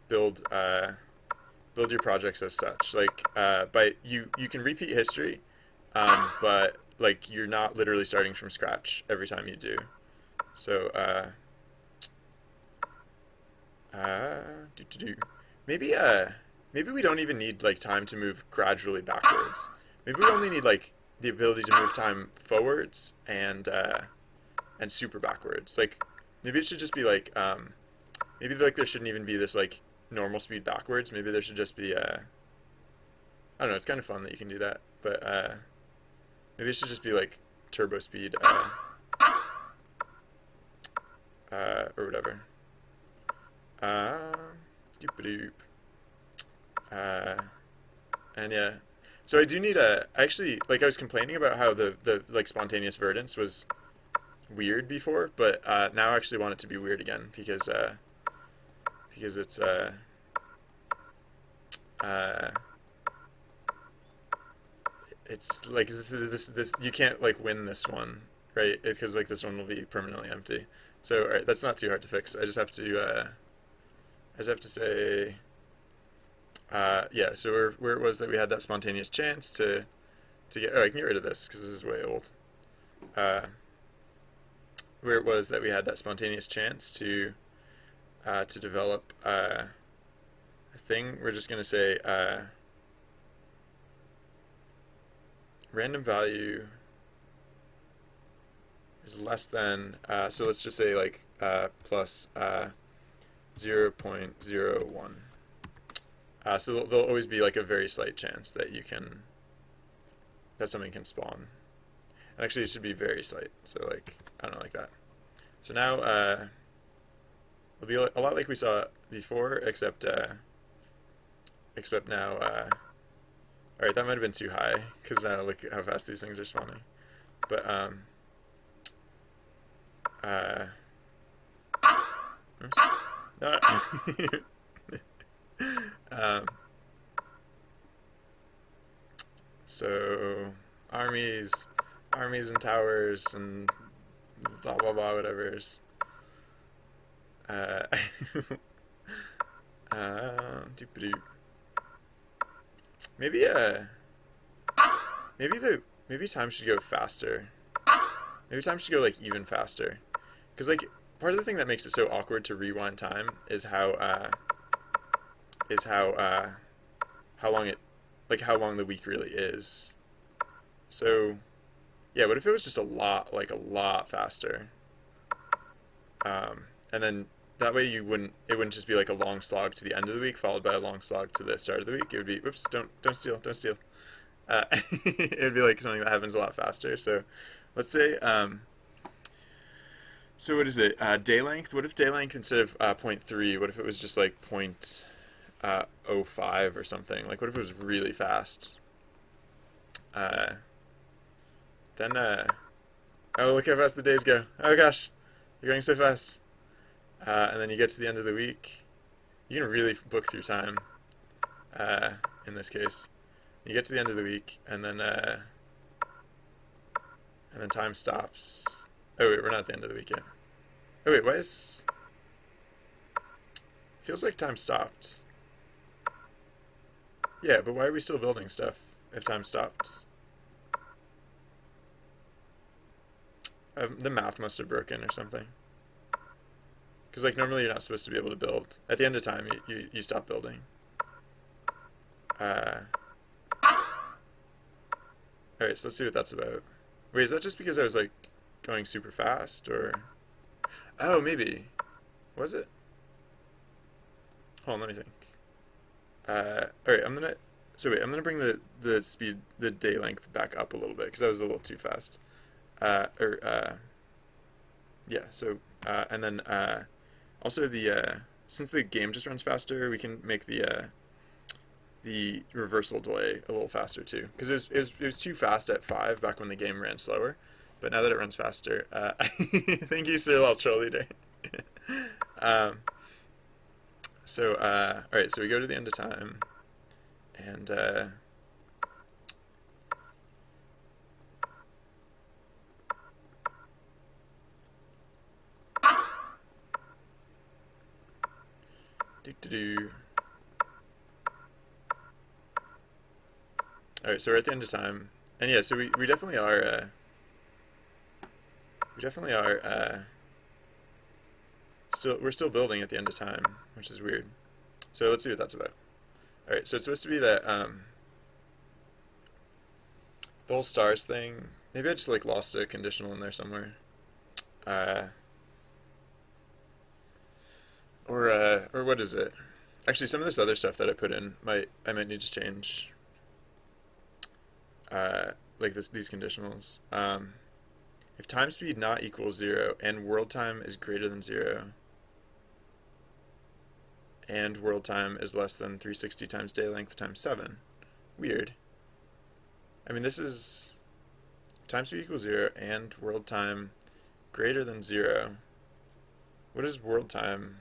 build your projects as such. Like but you can repeat history, but like you're not literally starting from scratch every time you do. So uh, do. Maybe maybe we don't even need like time to move gradually backwards. Maybe we only need like the ability to move time forwards and super backwards. Like maybe it should just be like maybe like there shouldn't even be this like normal speed backwards. Maybe there should just be I don't know. It's kind of fun that you can do that, but maybe it should just be like turbo speed or whatever. Uh, doop. Uh, and yeah, so I do need a. Actually, like I was complaining about how the like spontaneous verdance was weird before, but now I actually want it to be weird again because uh, it's like this you can't like win this one, right? It's because like this one will be permanently empty. So all right, that's not too hard to fix. I just have to say yeah. So where it was that we had that spontaneous chance to get. Oh, I can get rid of this because this is way old. Uh, where it was that we had that spontaneous chance to develop a thing. We're just gonna say random value is less than. So let's just say like plus 0.01. So there'll always be like a very slight chance that that something can spawn. And actually, it should be very slight. So like I don't know, like that. So now it'll be a lot like we saw before, except now. All right, that might have been too high because now look how fast these things are spawning. But uh, oops. No. um, so armies and towers and blah blah blah whatever's. Uh, doop-a-doop. Maybe maybe time should go faster. Maybe time should go like even faster, because like part of the thing that makes it so awkward to rewind time is how long how long the week really is. So yeah, what if it was just a lot faster? And then that way it wouldn't just be like a long slog to the end of the week followed by a long slog to the start of the week. It would be, whoops, don't steal. It would be like something that happens a lot faster. So let's say, so what is it? Day length? What if day length instead of 0.3, what if it was just like 0.05 or something? Like what if it was really fast? Uh, then oh, look how fast the days go. Oh gosh, you're going so fast. And then you get to the end of the week. You can really book through time. In this case, you get to the end of the week, and then time stops. Oh wait, we're not at the end of the week yet. Oh wait, why is? Feels like time stopped. Yeah, but why are we still building stuff if time stopped? The math must have broken or something. Because like normally you're not supposed to be able to build. At the end of time, you stop building. Alright, so let's see what that's about. Wait, is that just because I was like going super fast, or? Oh, maybe. Was it? Hold on, let me think. Alright, I'm gonna bring the speed, the day length back up a little bit, because that was a little too fast. Yeah, so, and then, also since the game just runs faster, we can make the reversal delay a little faster too, because it was too fast at 5 back when the game ran slower, but now that it runs faster, thank you, Sir Lal Troll Leader. Alright, so we go to the end of time, and do. Alright, so we're at the end of time, and yeah, so we definitely are. We're still building at the end of time, which is weird. So let's see what that's about. Alright, so it's supposed to be that the whole stars thing. Maybe I just like lost a conditional in there somewhere. Or what is it? Actually, some of this other stuff that I put in I might need to change. Like these conditionals. If time speed not equals 0 and world time is greater than 0 and world time is less than 360 times day length times 7. Weird. I mean, this is time speed equals 0 and world time greater than 0. What is world time?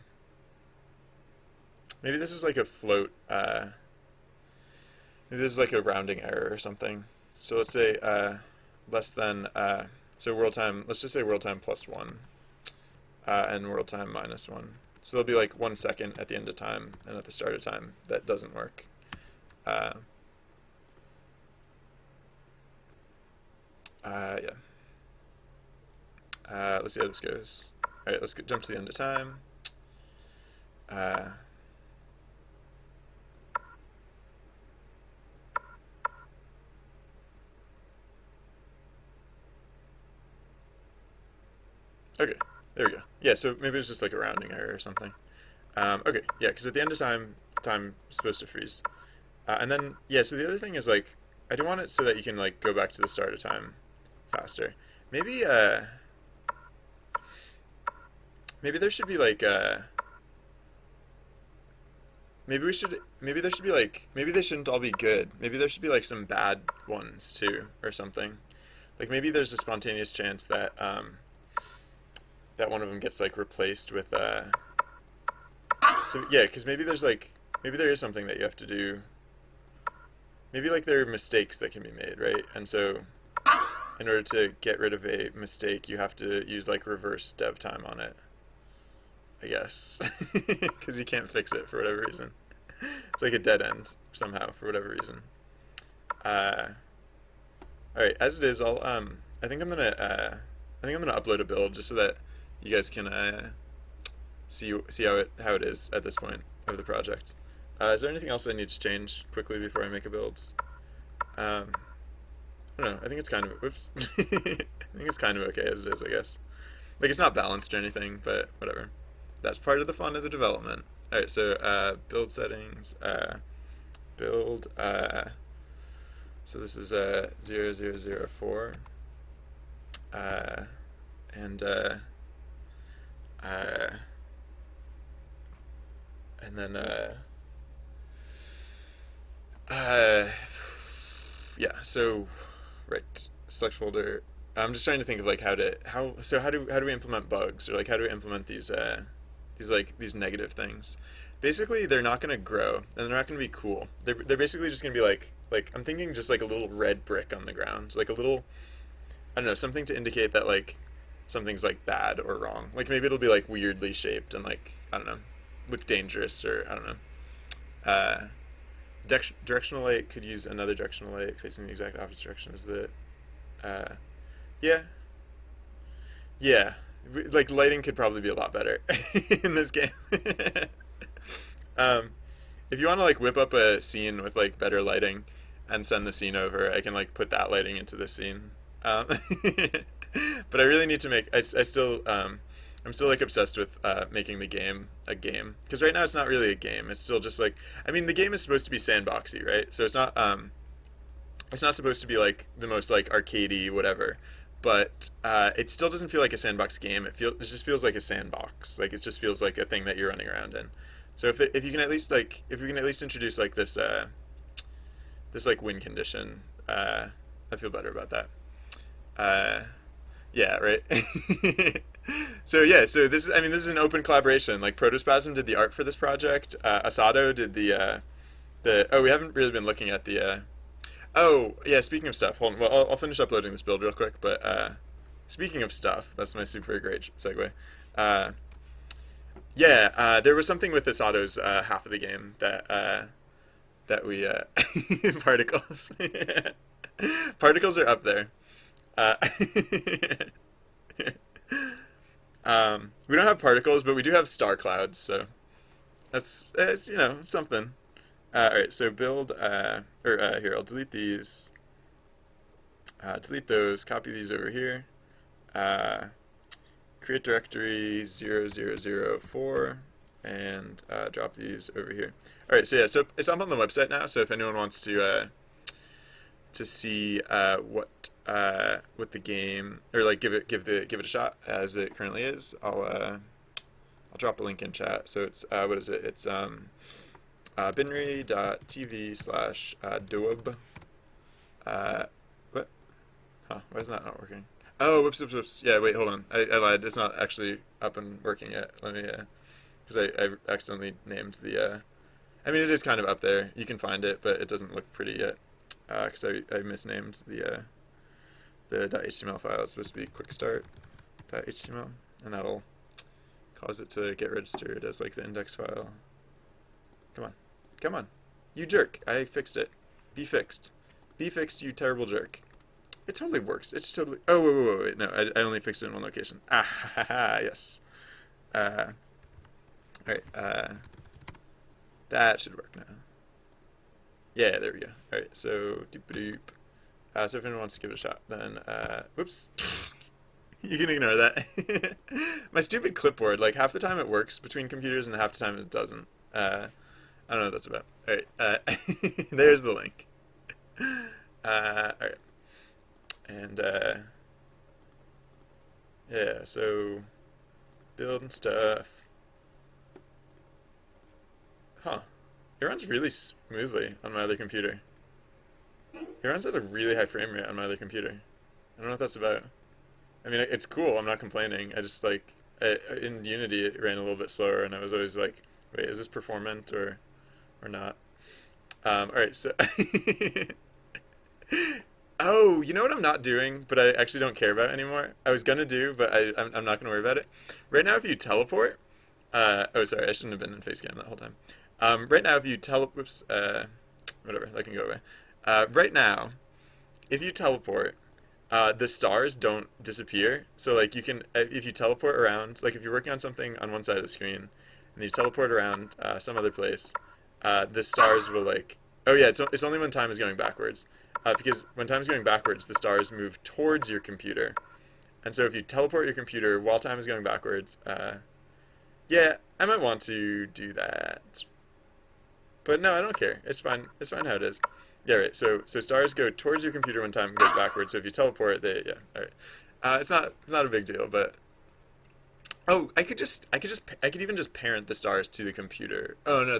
Maybe this is like a float. Maybe this is like a rounding error or something. So let's say less than, so world time, let's just say world time plus 1 and world time minus 1. So there'll be like 1 second at the end of time and at the start of time. That doesn't work. Yeah. Let's see how this goes. Alright, let's jump to the end of time. Okay, there we go. Yeah, so maybe it's just like a rounding error or something. Okay, yeah, because at the end of time, time is supposed to freeze. And then, yeah, so the other thing is like, I do want it so that you can like go back to the start of time faster. Maybe, maybe there should be like, maybe there should be like, maybe they shouldn't all be good. Maybe there should be like some bad ones too, or something. Like maybe there's a spontaneous chance that, that one of them gets like replaced with so yeah, because maybe there's like maybe there is something that you have to do. Maybe like there are mistakes that can be made, right? And so in order to get rid of a mistake, you have to use like reverse dev time on it, I guess, because you can't fix it for whatever reason. It's like a dead end somehow for whatever reason. All right, as it is, I think I'm gonna upload a build just so that you guys can see how it is at this point of the project. Is there anything else I need to change quickly before I make a build? I don't know. I think it's kind of whoops. I think it's kind of okay as it is, I guess. Like it's not balanced or anything, but whatever. That's part of the fun of the development. All right, so build settings, build. So this is 0004, and then Yeah. So, right. Select folder. I'm just trying to think of like how do we implement bugs, or like how do we implement these negative things. Basically, they're not going to grow and they're not going to be cool. They're basically just going to be like I'm thinking just like a little red brick on the ground, like a little, I don't know, something to indicate that like something's like bad or wrong. Like maybe it'll be like weirdly shaped and like, I don't know, look dangerous, or I don't know. Uh, Directional light could use another directional light facing the exact opposite direction as the. Uh, yeah, yeah. Like lighting could probably be a lot better in this game. um, if you want to like whip up a scene with like better lighting and send the scene over, I can like put that lighting into the scene. Um, but I really need to make. I still I'm still like obsessed with making the game a game, because right now it's not really a game. It's still just like, I mean, the game is supposed to be sandboxy, right? So it's not supposed to be like the most like arcadey whatever, but it still doesn't feel like a sandbox game. It just feels like a sandbox. Like it just feels like a thing that you're running around in. So if you can at least like if you can at least introduce like this like win condition, I feel better about that. Uh, yeah, right. So yeah, so this is, I mean, this is an open collaboration. Like Protospasm did the art for this project. Asado did the. Oh, we haven't really been looking at the. Oh yeah, speaking of stuff, hold on. Well, I'll finish uploading this build real quick. But speaking of stuff, that's my super great segue. Uh, yeah, there was something with Asado's half of the game that we particles. Particles are up there. Uh, we don't have particles, but we do have star clouds, so that's you know, something. All right, so build here. I'll delete these. Delete those. Copy these over here. Uh, Create directory 0004 and drop these over here. All right, so yeah, so it's up on the website now. So if anyone wants to see what the game, or like give it a shot as it currently is, I'll drop a link in chat. So it's what is it? It's binary.tv/doab. What? Huh? Why is that not working? Oh, whoops. Yeah, wait, hold on. I lied. It's not actually up and working yet. Let me, because I accidentally named the. I mean, it is kind of up there. You can find it, but it doesn't look pretty yet. Because I misnamed the .html file. It's supposed to be quickstart.html, and that'll cause it to get registered as like the index file. Come on, you jerk! I fixed it. Be fixed, you terrible jerk. It totally works. It's totally. Oh wait. No, I only fixed it in one location. Yes. All right. That should work now. Yeah, there we go. All right, so doop. So if anyone wants to give it a shot, then whoops, you can ignore that. My stupid clipboard. Like half the time it works between computers, and half the time it doesn't. I don't know what that's about. All right, there's the link. All right, and yeah, so building stuff. Huh. It runs really smoothly on my other computer. It runs at a really high frame rate on my other computer. I don't know what that's about. I mean, it's cool. I'm not complaining. I just like in Unity it ran a little bit slower, and I was always like, "Wait, is this performant or not?" All right, so oh, you know what I'm not doing, but I actually don't care about anymore. I was gonna do, but I'm not gonna worry about it. Right now, if you teleport, oh sorry, I shouldn't have been in facecam that whole time. Right now, if you whoops, whatever, that can go away. Right now, if you teleport, the stars don't disappear. So like you can, if you teleport around, like if you're working on something on one side of the screen, and you teleport around some other place, the stars will like, oh yeah, it's only when time is going backwards. Because when time is going backwards, the stars move towards your computer. And so if you teleport your computer while time is going backwards, yeah, I might want to do that. But no, I don't care. It's fine. It's fine how it is. Yeah, right. So stars go towards your computer when time goes backwards. So if you teleport, yeah, all right. It's not a big deal, but I could even just parent the stars to the computer. Oh no,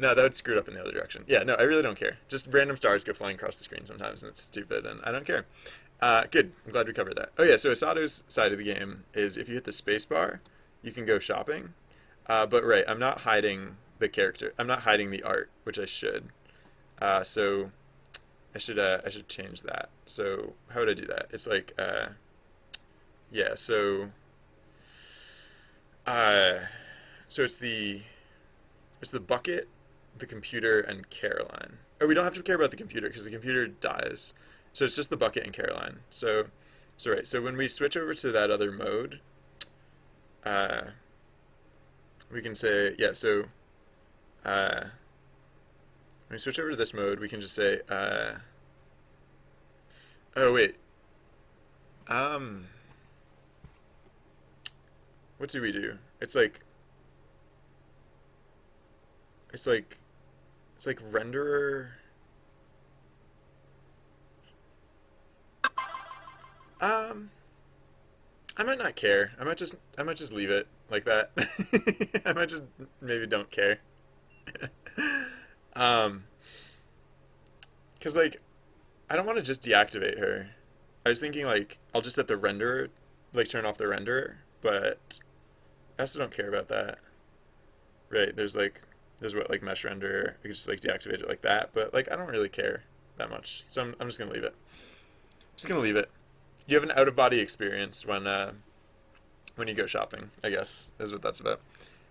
No, that would screw it up in the other direction. Yeah, no, I really don't care. Just random stars go flying across the screen sometimes, and it's stupid, and I don't care. Good. I'm glad we covered that. Oh yeah, so Asato's side of the game is if you hit the space bar, you can go shopping. But right, I'm not hiding the character. I'm not hiding the art, which I should. So I should change that. So how would I do that? It's like yeah. Uh, so it's the bucket, the computer, and Caroline. Oh, we don't have to care about the computer because the computer dies. So it's just the bucket and Caroline. So right. So when we switch over to that other mode, uh, we can say yeah. So when we switch over to this mode, we can just say oh wait. Um, what do we do? It's like it's like renderer. Um, I might not care. I might just leave it like that. I might just maybe don't care. Um, cause like I don't want to just deactivate her. I was thinking like I'll just set the renderer, like turn off the renderer, but I also don't care about that. Right? There's what like mesh render. I could just like deactivate it like that, but like I don't really care that much. So I'm just gonna leave it. Just gonna leave it. You have an out of body experience when you go shopping, I guess, is what that's about.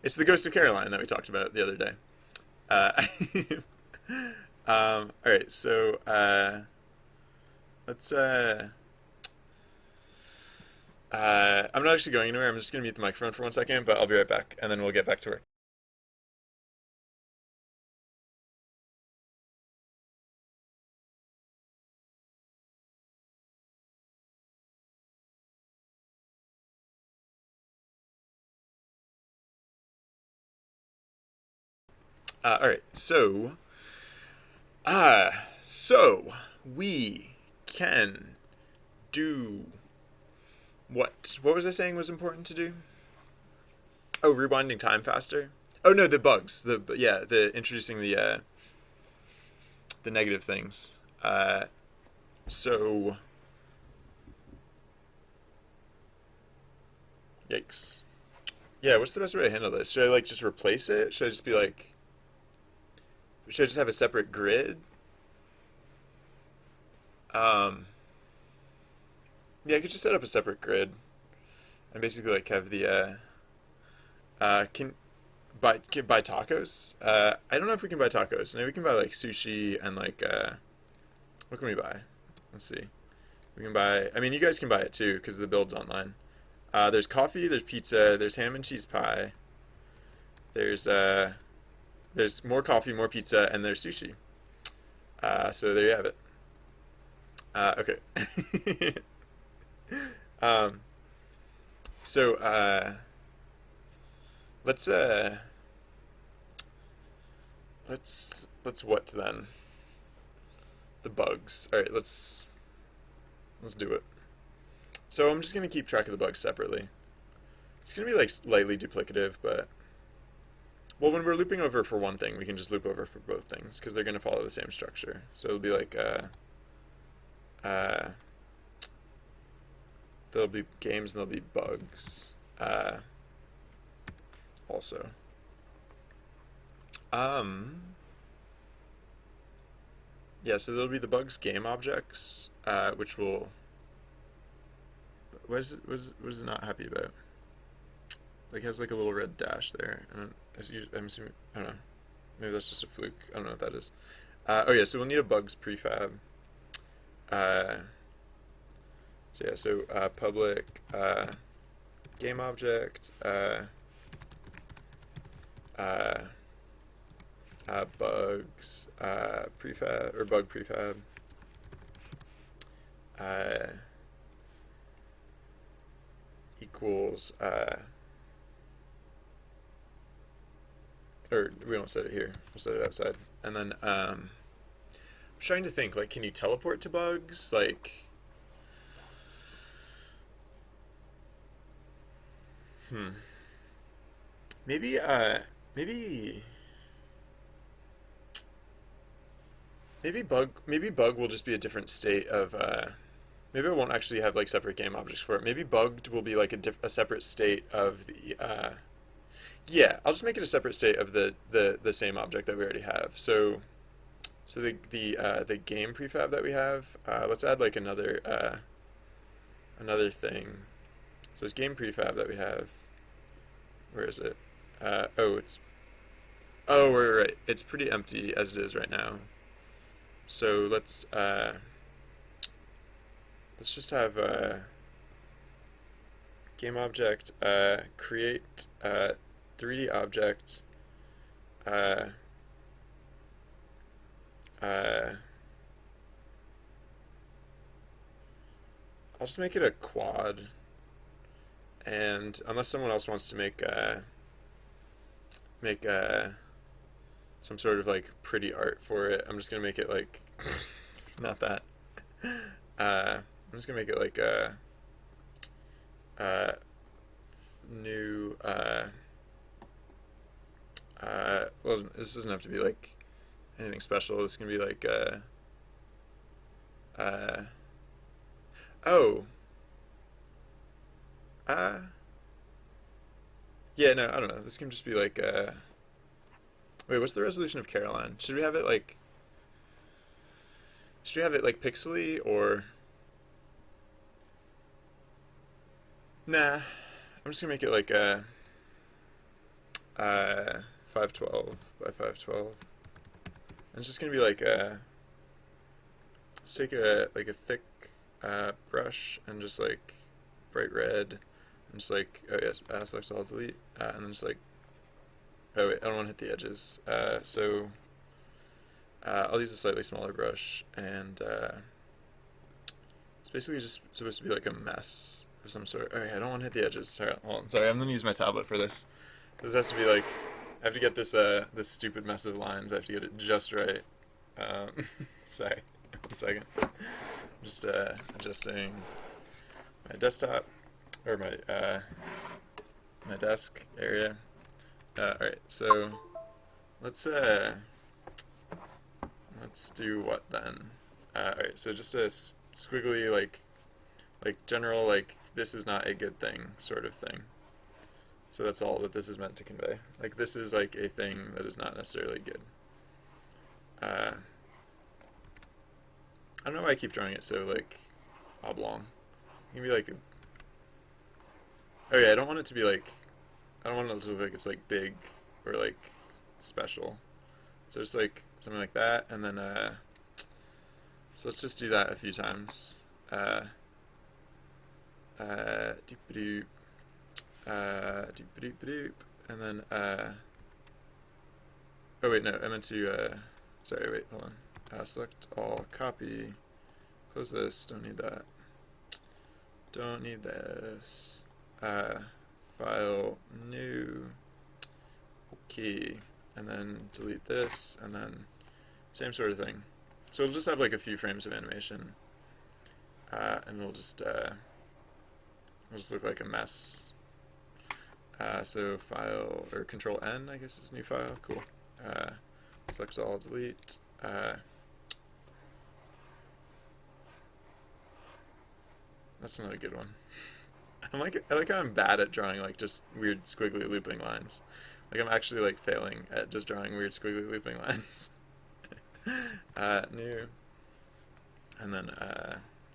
It's the Ghost of Caroline that we talked about the other day. Uh, all right, so let's. I'm not actually going anywhere. I'm just gonna mute the microphone for 1 second, but I'll be right back, and then we'll get back to work. All right, uh, so we can do what? What was I saying was important to do? Oh, rewinding time faster. Oh no, the bugs. The introducing the negative things. So yikes. Yeah, what's the best way to handle this? Should I like just replace it? Should I just be like should I just have a separate grid? Um yeah, I could just set up a separate grid and basically like have the can buy tacos. I don't know if we can buy tacos. Maybe we can buy like sushi and like what can we buy? Let's see. We can buy. I mean, you guys can buy it too because the build's online. There's coffee. There's pizza. There's ham and cheese pie. There's there's more coffee, more pizza, and there's sushi. So there you have it. Okay. um, so let's let's what then? The bugs. All right. Let's do it. So I'm just gonna keep track of the bugs separately. It's gonna be like slightly duplicative, but well, when we're looping over for one thing, we can just loop over for both things because they're gonna follow the same structure. So it'll be like uh, there'll be games and there'll be bugs also. Um, yeah, so there'll be the bugs game objects, which will. What is it not happy about? Like it has like a little red dash there. I'm assuming I don't know. Maybe that's just a fluke. I don't know what that is. Oh yeah, so we'll need a bugs prefab. Uh, so yeah, so public game object uh, bugs prefab or bug prefab uh, equals or we won't set it here. We'll set it outside, and then I'm trying to think like, can you teleport to bugs? Like, hmm, maybe maybe maybe bug will just be a different state of maybe I won't actually have like separate game objects for it. Maybe bugged will be like a separate state of the yeah, I'll just make it a separate state of the same object that we already have. So the game prefab that we have, let's add like another thing. So this game prefab that we have, where is it? Oh, we're right. It's pretty empty as it is right now. So let's just have game object create 3D object uh, uh, I'll just make it a quad, and unless someone else wants to make some sort of like pretty art for it, I'm just gonna make it like not that. I'm just gonna make it like a new well, this doesn't have to be like anything special. This can be like uh oh uh yeah, no, I don't know. This can just be like wait, what's the resolution of Caroline? Should we have it like pixely or nah? I'm just gonna make it like 512 by 512. And it's just gonna be like just take a thick brush and just like bright red and just like oh yes, select all, delete, and then just like oh wait, I don't want to hit the edges. So I'll use a slightly smaller brush, and it's basically just supposed to be like a mess of some sort. Okay, I don't want to hit the edges. Sorry, hold on. Sorry, I'm gonna use my tablet for this. This has to be like, I have to get this stupid mess of lines. I have to get it just right. Sorry, 1 second. I'm just adjusting my desktop or my desk area. All right, so let's do what then? All right, so just a squiggly like general like this is not a good thing sort of thing. So that's all that this is meant to convey. Like this is like a thing that is not necessarily good. I don't know why I keep drawing it so like oblong. It can be like oh yeah, I don't want it to be like, I don't want it to look like it's like big or like special. So just like something like that, and then so let's just do that a few times. Doop-a-doop, doop-a-doop-a-doop, and then oh wait, no, I meant to sorry, wait, hold on. Select all, copy, close this, don't need that. Don't need this. File, new, key, and then delete this, and then same sort of thing. So it'll just have like a few frames of animation, and it'll just look like a mess. So file or Control N, I guess is new file. Cool. Select all, delete. That's another good one. I like how I'm bad at drawing like just weird squiggly looping lines. Like I'm actually like failing at just drawing weird squiggly looping lines. New, and then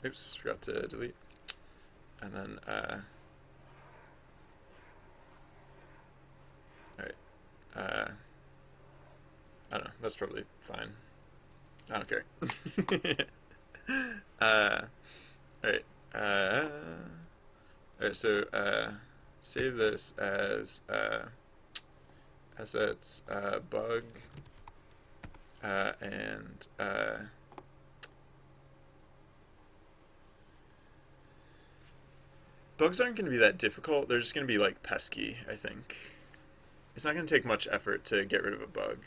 oops, forgot to delete, and then all right, I don't know. That's probably fine. I don't care. All right. Alright, so save this as assets bug and bugs aren't going to be that difficult. They're just going to be like pesky, I think. It's not going to take much effort to get rid of a bug.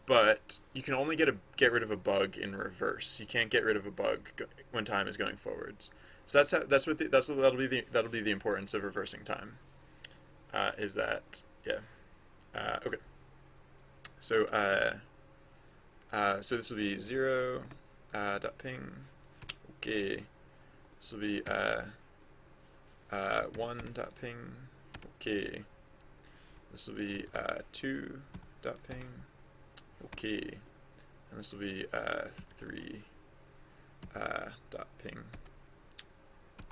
But you can only get rid of a bug in reverse. You can't get rid of a bug when time is going forwards. So that'll be the importance of reversing time. Is that yeah? Okay. So So this will be 0 dot ping. Okay. This will be 1 dot ping. Okay. This will be 2 dot ping. Okay. And this will be 3 dot ping.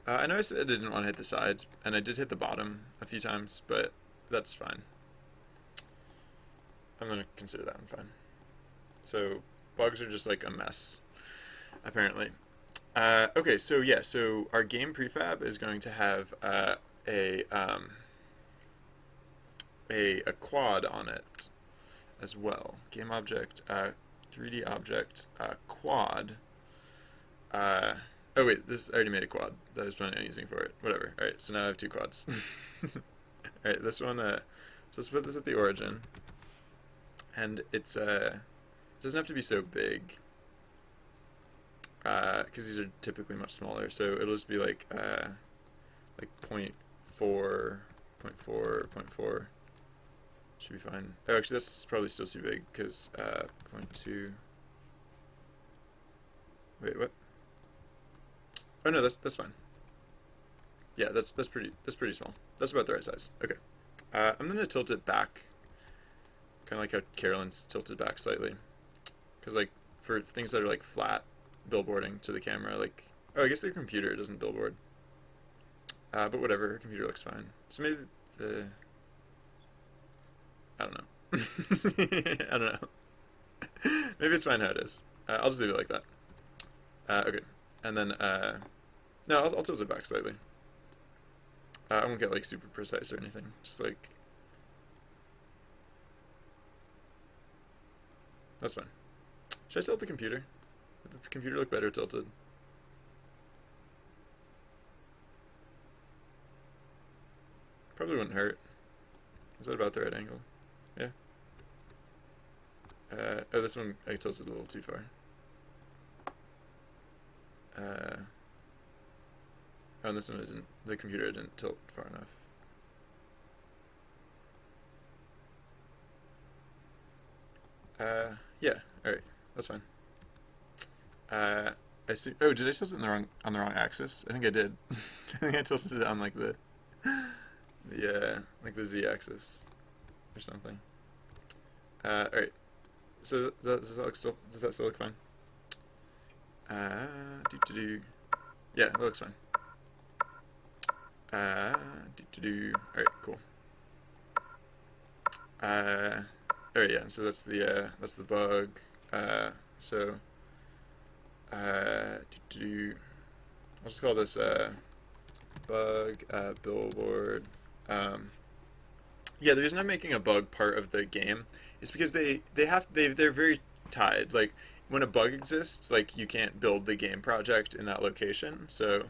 I know I said I didn't want to hit the sides, and I did hit the bottom a few times, but that's fine. I'm going to consider that one fine. So bugs are just like a mess, apparently. Okay, so yeah, so our game prefab is going to have a quad on it as well. Game object, 3D object, quad. Oh wait, this I already made a quad that I was planning on using for it. Whatever. All right, so now I have 2 quads. All right, this one. So let's put this at the origin, and it doesn't have to be so big, because these are typically much smaller. So it'll just be like 0.4, 0.4, 0.4. Should be fine. Oh, actually, that's probably still too big because 0.2. Wait, what? Oh no, that's fine. Yeah, that's pretty small. That's about the right size. Okay. I'm gonna tilt it back, kind of like how Carolyn's tilted back slightly, because like for things that are like flat billboarding to the camera, like I guess their computer doesn't billboard. But whatever, her computer looks fine. So maybe I don't know. I don't know. Maybe it's fine how it is. I'll just leave it like that. Okay. And then, no, I'll tilt it back slightly. I won't get like super precise or anything. Just like, that's fine. Should I tilt the computer? Would the computer look better tilted? Probably wouldn't hurt. Is that about the right angle? Yeah. Oh, this one I tilted a little too far. Oh, and this one didn't. The computer didn't tilt far enough. Yeah. All right. That's fine. I see. Oh, did I tilt it on the wrong axis? I think I did. I think I tilted it on like the like the z-axis or something. All right. So does that still look fine? Yeah, that looks fine. Alright, cool. Alright, yeah, so that's the bug. So I'll just call this bug billboard. Yeah, the reason I'm making a bug part of the game is because they're very tied. Like when a bug exists, like you can't build the game project in that location. So,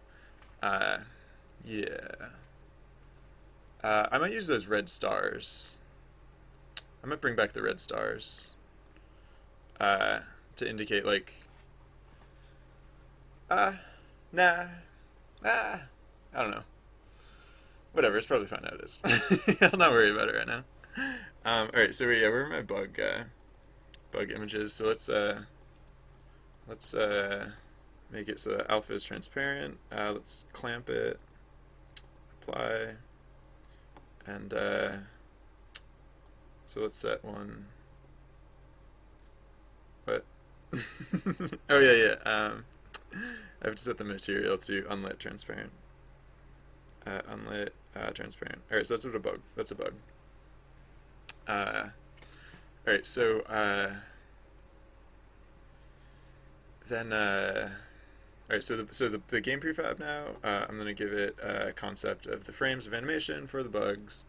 yeah. I might use those red stars. I might bring back the red stars to indicate like, nah, I don't know. Whatever, it's probably fine how it is. I'll not worry about it right now. Alright, so yeah, where are my bug images? So let's make it so that alpha is transparent. Let's clamp it, apply, and so let's set one. What? Oh yeah. I have to set the material to unlit transparent. Unlit transparent. All right, so that's a bug. That's a bug. All right, so then all right, so the game prefab now. I'm gonna give it a concept of the frames of animation for the bugs.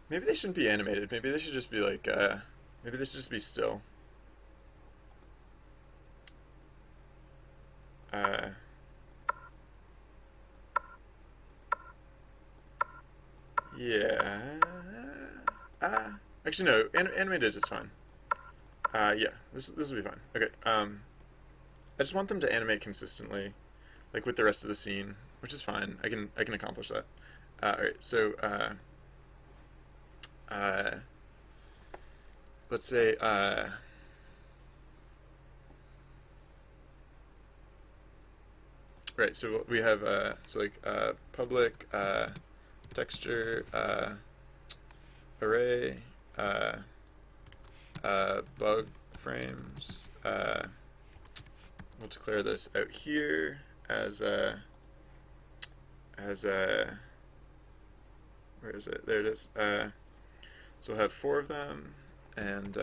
Maybe they shouldn't be animated. Maybe they should just be like maybe they should just be still. Yeah. Actually, no. Animated is just fine. Yeah. This will be fine. Okay. I just want them to animate consistently, like with the rest of the scene, which is fine. I can accomplish that. All right. So uh, let's say right. So we have so like public texture array bug frames. We'll declare this out here as where is it? There it is. So we'll have 4 of them, and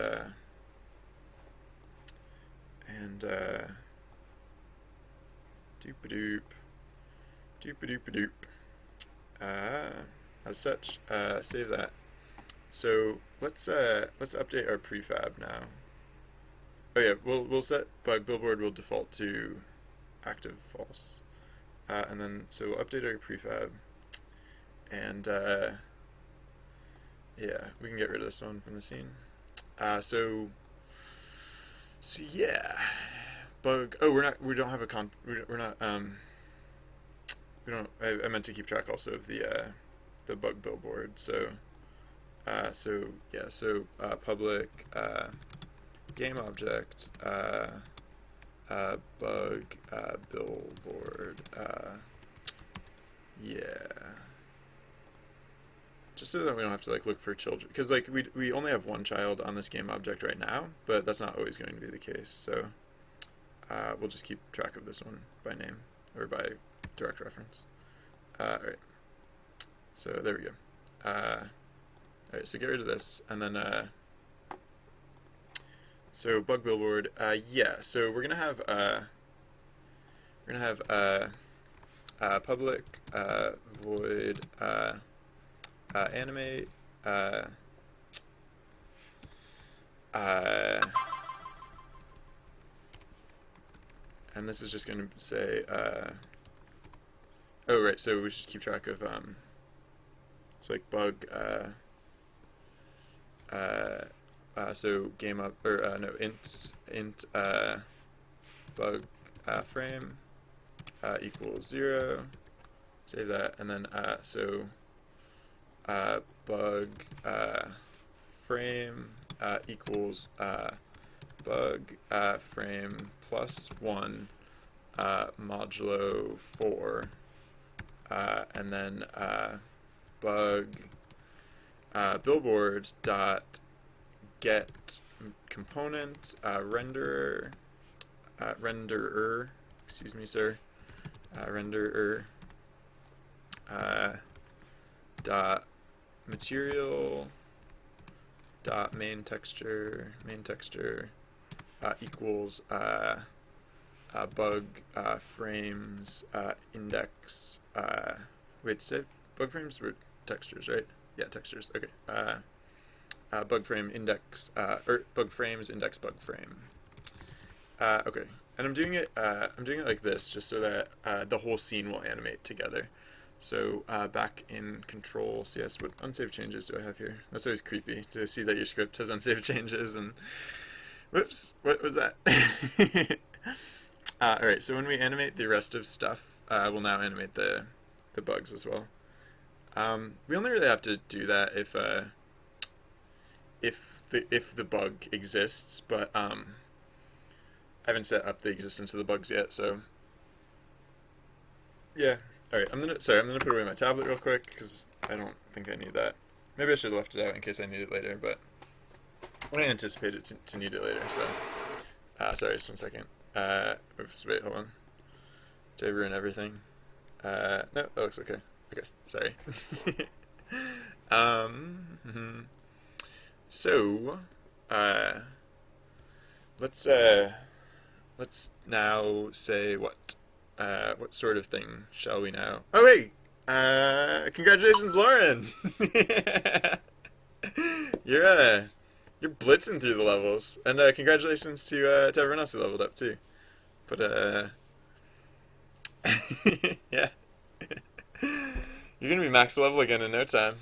doop-a-doop, doop-a-doop-a-doop. As such, save that. So let's update our prefab now. Oh yeah, we'll set bug billboard will default to active false, and then so we'll update our prefab, and yeah, we can get rid of this one from the scene. So yeah, bug. Oh, we don't have a we're not we don't. I meant to keep track also of the bug billboard. So public game object bug billboard. Yeah. Just so that we don't have to like look for children, because like we only have 1 child on this game object right now, but that's not always going to be the case. So we'll just keep track of this one by name or by direct reference. All right. So there we go. All right. So get rid of this, and then so bug billboard. Yeah. So we're gonna have public void animate and this is just going to say oh right, so we should keep track of so like bug so game up or no int bug frame equals 0. Save that, and then so bug frame equals bug frame plus 1 modulo 4, and then bug billboard dot get component renderer excuse me sir renderer dot material dot main texture equals bug frames index wait, say bug frames were textures, right? Yeah, textures. Okay. Bug frame index or bug frames index bug frame. Okay, and I'm doing it like this just so that the whole scene will animate together. So back in control CS, what unsaved changes do I have here? That's always creepy to see that your script has unsaved changes and whoops, what was that? Alright, so when we animate the rest of stuff, we'll now animate the bugs as well. We only really have to do that if the bug exists, but I haven't set up the existence of the bugs yet, so yeah. All right, I'm gonna put away my tablet real quick because I don't think I need that. Maybe I should have left it out in case I need it later, but I don't anticipate it to need it later. So, sorry, just 1 second. Oops, wait, hold on. Did I ruin everything? No, that looks okay. Okay, sorry. So, let's now say what sort of thing shall we now? Oh wait, congratulations, Lauren. You're blitzing through the levels, and congratulations to everyone else who leveled up too. But yeah, you're gonna be max level again in no time.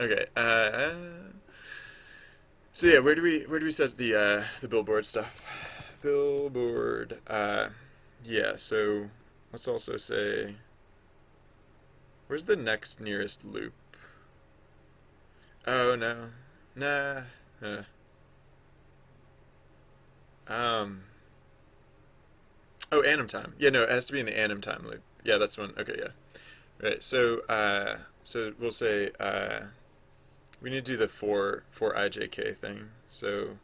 Okay. So yeah, where do we set the billboard stuff? Billboard. Yeah. So let's also say Where's the next nearest loop? Oh no. Nah. Uh. Um. Oh, anim time. Yeah, no, it has to be in the anim time loop. Yeah, that's one. Okay, yeah. Right. So we'll say we need to do the for IJK thing. So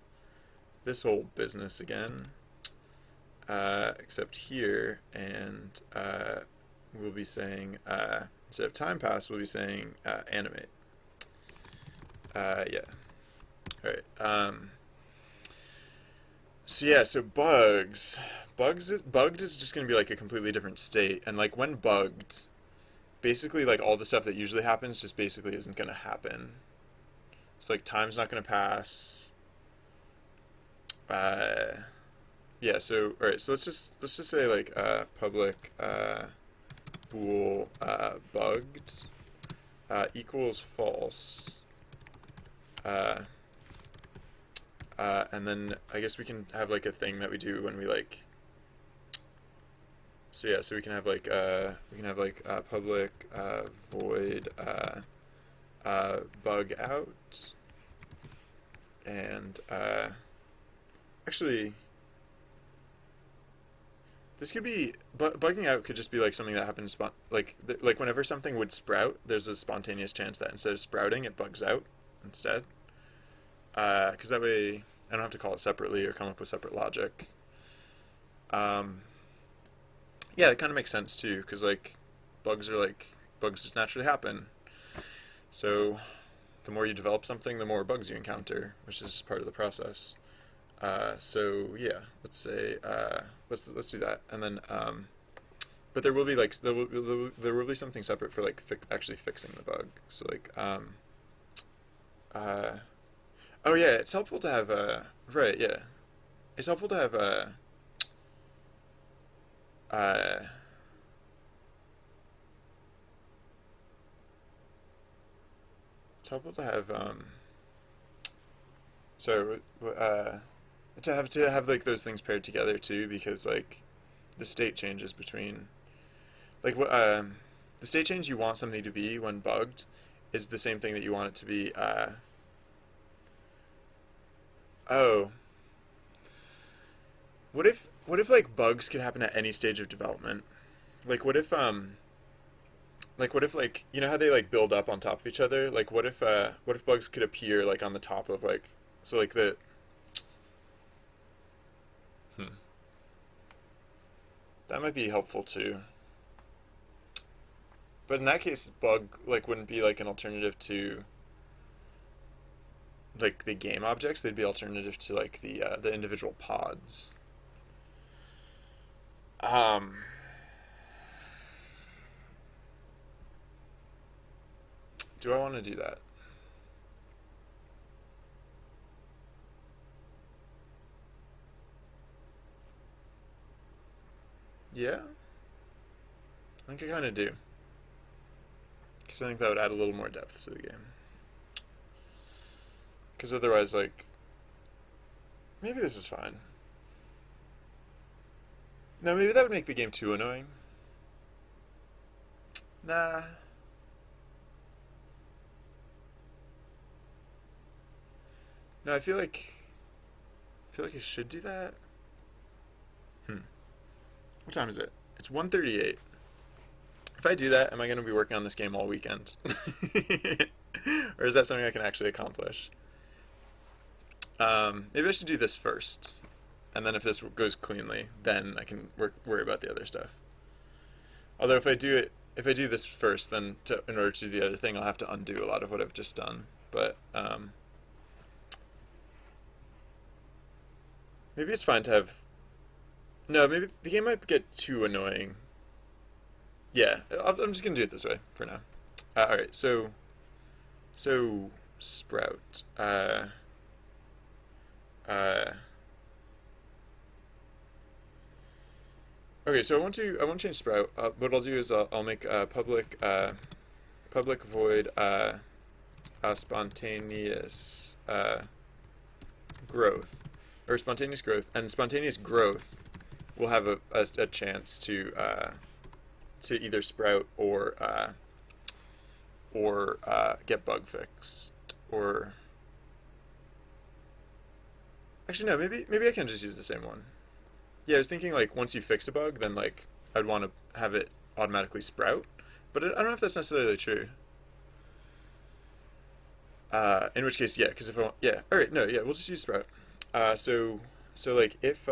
this whole business again, except here, and we'll be saying instead of time pass, we'll be saying animate. Yeah. All right. So yeah, so bugged is just gonna be like a completely different state, and like when bugged, basically like all the stuff that usually happens just basically isn't gonna happen. So like time's not gonna pass. Uh, yeah. So all right. So let's just say like public bool bugged equals false. Uh, and then I guess we can have like a thing that we do when we like. So yeah, so we can have like public void bug out, and actually this could be bugging out could just be like something that happens like whenever something would sprout, there's a spontaneous chance that instead of sprouting, it bugs out instead. Because that way I don't have to call it separately or come up with separate logic. Yeah, it kind of makes sense too, because like bugs just naturally happen. So the more you develop something, the more bugs you encounter, which is just part of the process. So yeah, let's say let's do that, and then but there will be like there will be something separate for like actually fixing the bug. So like oh yeah, it's helpful to have right, yeah. It's helpful to have uh it's helpful to have so to have like those things paired together too, because like the state changes between like what the state change you want something to be when bugged is the same thing that you want it to be oh, what if like bugs could happen at any stage of development? Like what if like you know how they like build up on top of each other? Like what if bugs could appear like on the top of like so like the hmm, that might be helpful too. But in that case bug like wouldn't be like an alternative to like the game objects, they'd be alternative to like the individual pods. Um do I want to do that? Yeah, I think I kind of do. Because I think that would add a little more depth to the game. Because otherwise, like, maybe this is fine. No, maybe that would make the game too annoying. Nah. No, I feel like I should do that. Hmm. What time is it? It's 1:38. If I do that, am I going to be working on this game all weekend? Or is that something I can actually accomplish? Maybe I should do this first, and then if this goes cleanly, then I can worry about the other stuff. Although if I do this first, then in order to do the other thing, I'll have to undo a lot of what I've just done. But maybe it's fine to have. No, maybe the game might get too annoying. Yeah, I'm just gonna do it this way for now. All right, so sprout. Uh, okay, so I want to change sprout. What I'll do is I'll make public void spontaneous growth or spontaneous growth, and spontaneous growth will have a chance to either sprout or get bug fixed, or actually no, maybe I can just use the same one. Yeah, I was thinking like once you fix a bug, then like I'd want to have it automatically sprout, but I don't know if that's necessarily true. In which case, yeah, because if I want, yeah, all right, no, yeah, we'll just use sprout. So like if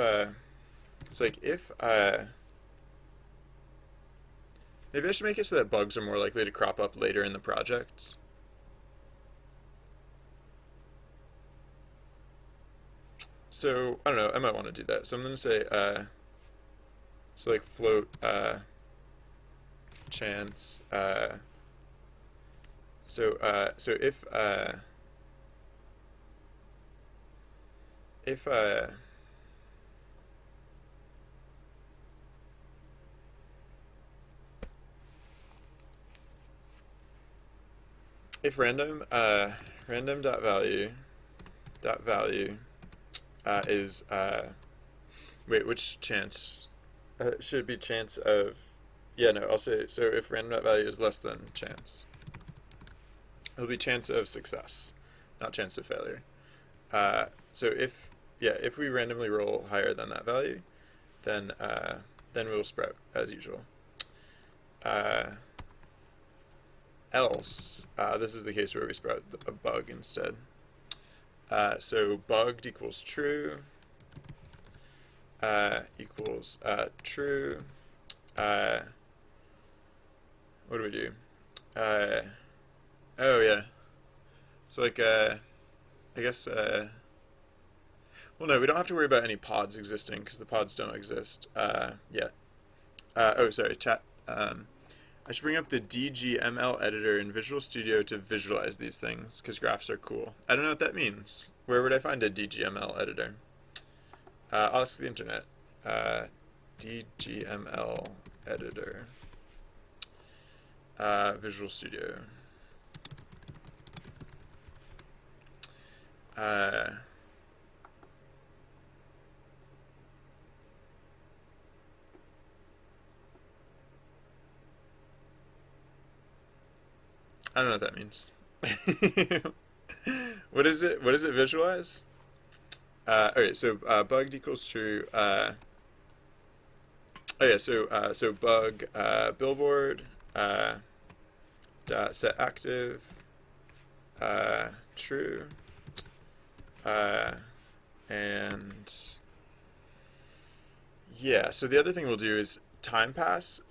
maybe I should make it so that bugs are more likely to crop up later in the project. So I don't know, I might want to do that. So I'm gonna say so like float chance so if if random dot value is wait, which chance should be chance of, yeah, no, I'll say, so if random dot value is less than chance, it'll be chance of success, not chance of failure. So if, yeah, if we randomly roll higher than that value, then we'll sprout as usual. Else, this is the case where we sprout a bug instead. So bugged equals true, equals true. What do we do? Oh yeah. So like I guess well no, we don't have to worry about any pods existing because the pods don't exist yet. Oh sorry, chat. I should bring up the DGML editor in Visual Studio to visualize these things because graphs are cool. I don't know what that means. Where would I find a DGML editor? I'll ask the internet. DGML editor. Visual Studio. I don't know what that means. What is it? What does it visualize? Okay, so bugged equals true. Oh yeah, so bug billboard dot set active true and yeah. So the other thing we'll do is time pass.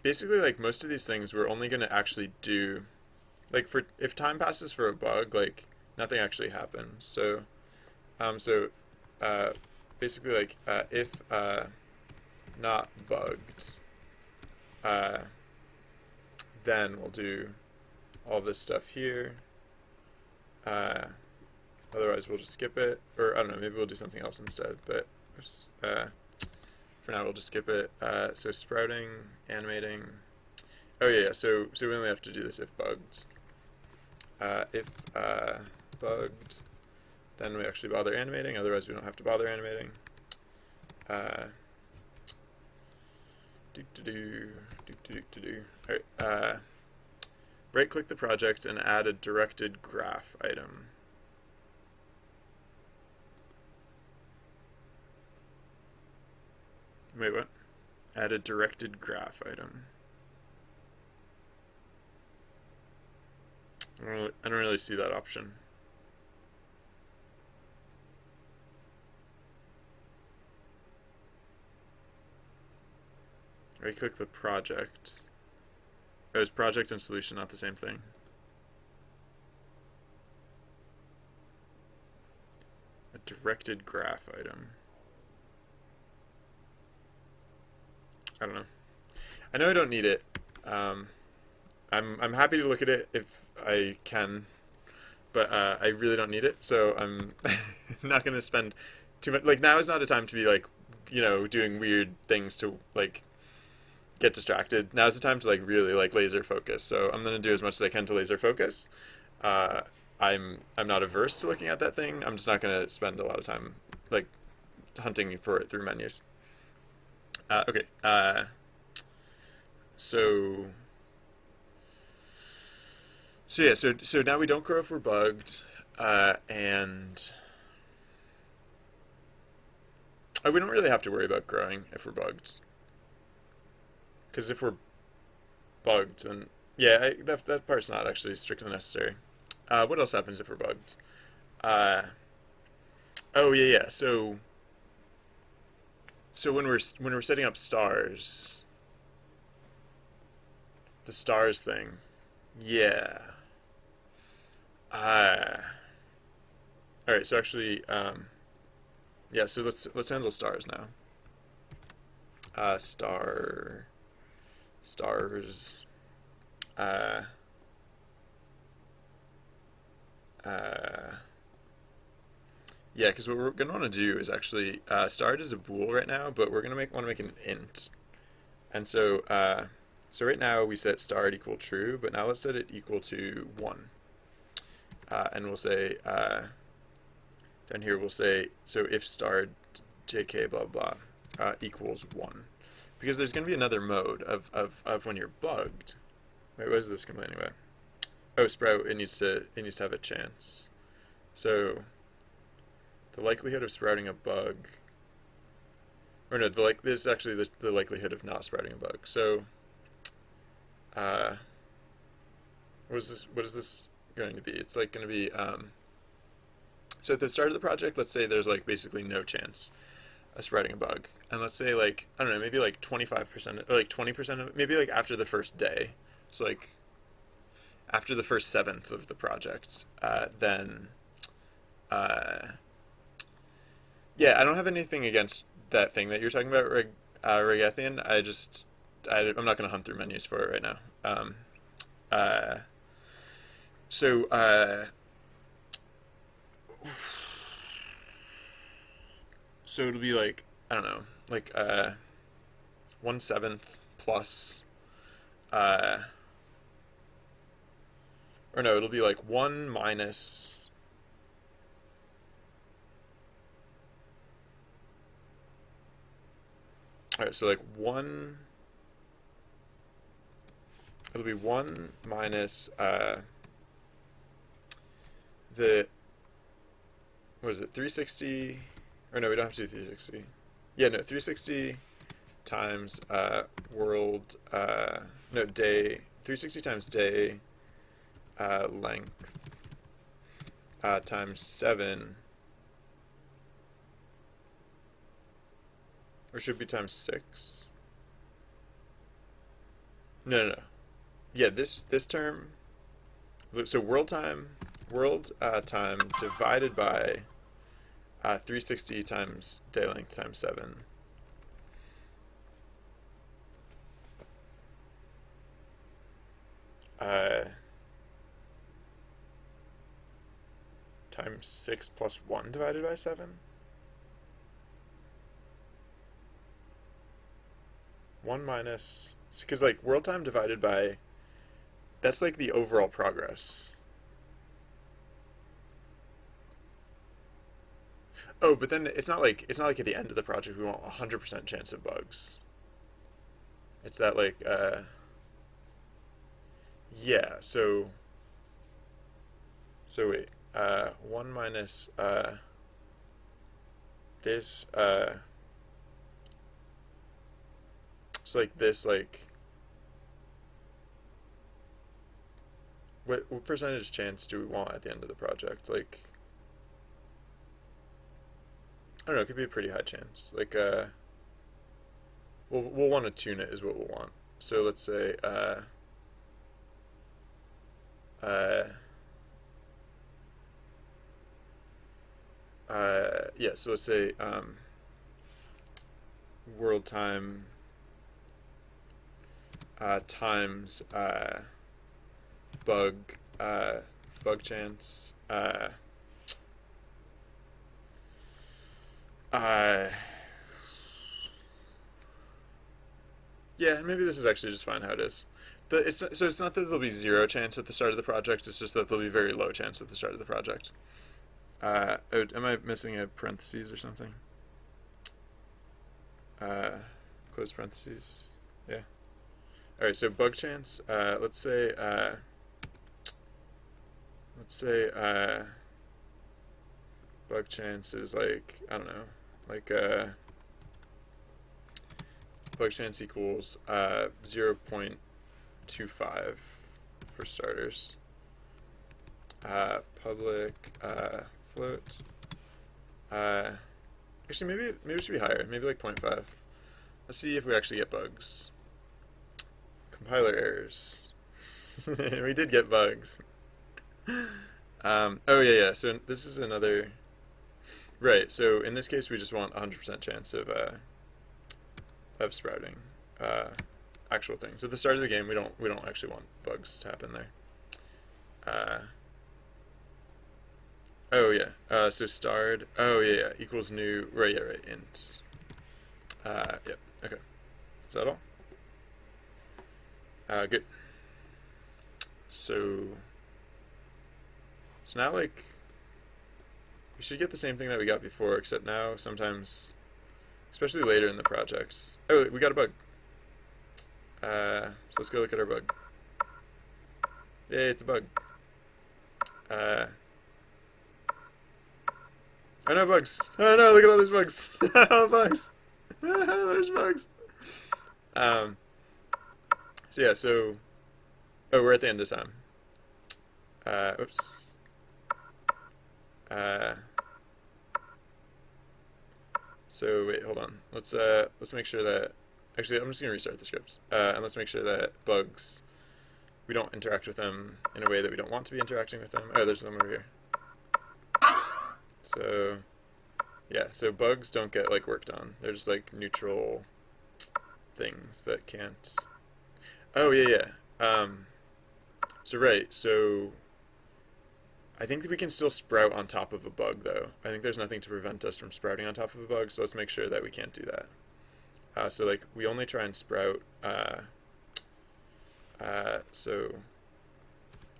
Basically, like most of these things, we're only going to actually do like for if time passes for a bug, like nothing actually happens. So basically like if not bugged, then we'll do all this stuff here. Otherwise we'll just skip it, or I don't know, maybe we'll do something else instead, but for now we'll just skip it. So sprouting, animating. Oh yeah, so we only have to do this if bugged. If bugged, then we actually bother animating, otherwise we don't have to bother animating. Alright, right click the project and add a directed graph item. Wait, what? Add a directed graph item. I don't really see that option. Right click the project. Oh, is project and solution not the same thing? A directed graph item. I don't know. I know I don't need it. I'm happy to look at it if I can, but I really don't need it. So I'm not gonna spend too much. Like now is not a time to be like, doing weird things to like get distracted. Now's the time to like really like laser focus. So I'm gonna do as much as I can to laser focus. I'm not averse to looking at that thing. I'm just not gonna spend a lot of time like hunting for it through menus. Okay. So So yeah, so now we don't grow if we're bugged, and we don't really have to worry about growing if we're bugged, because if we're bugged, then yeah, that part's not actually strictly necessary. What else happens if we're bugged? Uh, oh yeah. So when we're setting up stars, the stars thing, yeah. Uh, all right. So actually, yeah. So let's handle stars now. Stars. Uh, uh, yeah, because what we're gonna want to do is actually start as a bool right now, but we're gonna want to make an int. And so right now we set start equal true, but now let's set it equal to 1. And we'll say, down here we'll say, so if star jk blah blah equals 1. Because there's going to be another mode of when you're bugged. Wait, what is this complaining about? Oh, sprout, it needs to have a chance. So the likelihood of sprouting a bug, or no, this is actually the likelihood of not sprouting a bug. So what is this going to be? It's like going to be so at the start of the project, let's say there's like basically no chance of sprouting a bug, and let's say like I don't know, maybe like 25% or like 20% of maybe like after the first day, so like after the first seventh of the project, then yeah, I don't have anything against that thing that you're talking about, Regathian. I'm not going to hunt through menus for it right now. Uh, so so it'll be like I don't know, like 1/7 plus, uh, or no, it'll be like 1 minus. All right, so like 1. It'll be 1 minus the what is it 360, or no, we don't have to do 360. Yeah, no, 360 times world no day 360 times day length times 7, or should it be times 6? No. Yeah, this term. So world time divided by 360 times day length times 7. Times 6 plus 1 divided by 7. 1 minus, because like world time divided by, that's like the overall progress. Oh, but then it's not like at the end of the project we want 100% chance of bugs. It's that like yeah, so wait, 1 minus this so like this like what percentage chance do we want at the end of the project? Like I don't know, it could be a pretty high chance. Like we'll want to tune it is what we'll want. So let's say uh yeah, so let's say world time times bug bug chance uh, yeah, maybe this is actually just fine how it is. It's not that there'll be 0 chance at the start of the project, it's just that there'll be very low chance at the start of the project. Am I missing a parentheses or something? Close parentheses. Yeah. All right. So bug chance. Let's say let's say bug chance is like, I don't know, like bug chance equals 0.25 for starters. Public float. Actually, maybe it should be higher. Maybe like 0.5. Let's see if we actually get bugs. Compiler errors. We did get bugs. Oh yeah. So this is another. Right. So in this case, we just want 100% chance of sprouting actual things. At the start of the game, we don't actually want bugs to happen there. Oh yeah. So starred. Oh yeah. Equals new. Right. Yeah. Right. Int. Yep. Okay. Is that all? Good. So now like we should get the same thing that we got before, except now sometimes, especially later in the project. Oh, we got a bug. So let's go look at our bug. Yay, it's a bug. Oh no, bugs! Oh no, look at all these bugs! Oh, bugs! There's bugs! So yeah, so... Oh, we're at the end of time. Oops. So wait, hold on. Let's make sure that... Actually, I'm just gonna restart the scripts. And let's make sure that bugs, we don't interact with them in a way that we don't want to be interacting with them. Oh, there's them over here. So, yeah, so bugs don't get, like, worked on. They're just, like, neutral things that can't... Oh, yeah. So, right, so I think that we can still sprout on top of a bug, though. I think there's nothing to prevent us from sprouting on top of a bug, so let's make sure that we can't do that. So, like, we only try and sprout, so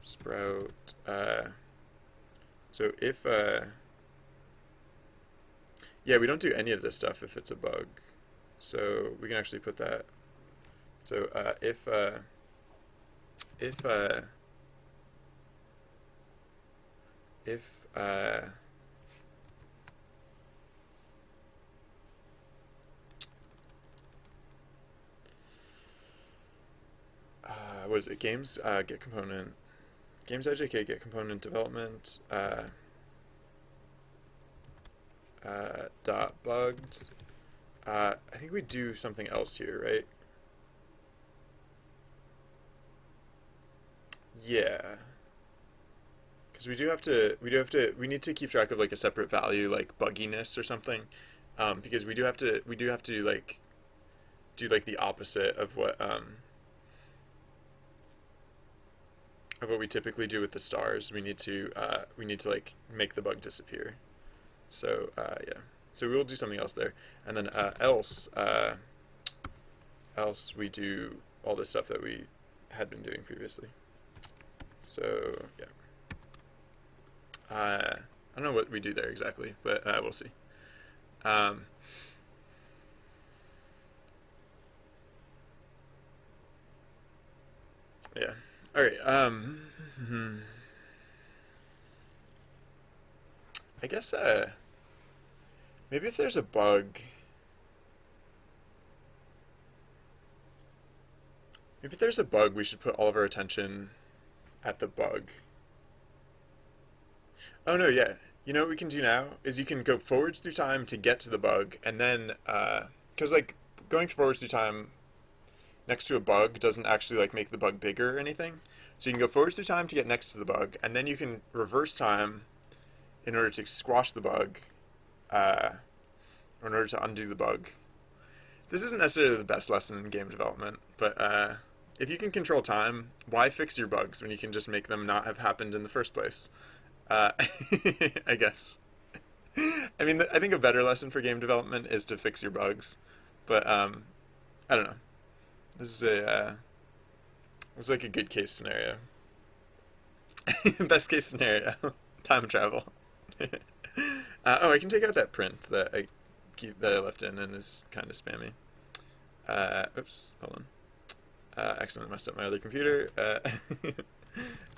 sprout, so if, yeah, we don't do any of this stuff if it's a bug. So we can actually put that. So if what is it? Games get component. Games IJK get component development. Dot bugged. I think we do something else here, right? Yeah. Because we need to keep track of like a separate value, like bugginess or something, because we do have to like do like the opposite of what we typically do with the stars. We need to like make the bug disappear. So yeah, so we will do something else there, and then else we do all this stuff that we had been doing previously. So yeah, I don't know what we do there exactly, but we'll see. Yeah. All right. I guess maybe if there's a bug, we should put all of our attention at the bug. Oh no, yeah. You know what we can do now is you can go forwards through time to get to the bug, and then because like going forwards through time next to a bug doesn't actually like make the bug bigger or anything. So you can go forwards through time to get next to the bug, and then you can reverse time in order to squash the bug, or in order to undo the bug. This isn't necessarily the best lesson in game development, but if you can control time, why fix your bugs when you can just make them not have happened in the first place? I guess. I mean, I think a better lesson for game development is to fix your bugs, but I don't know. This is like a good case scenario. Best case scenario, time travel. Oh, I can take out that print that I left in and is kind of spammy. Oops, hold on. Accidentally messed up my other computer.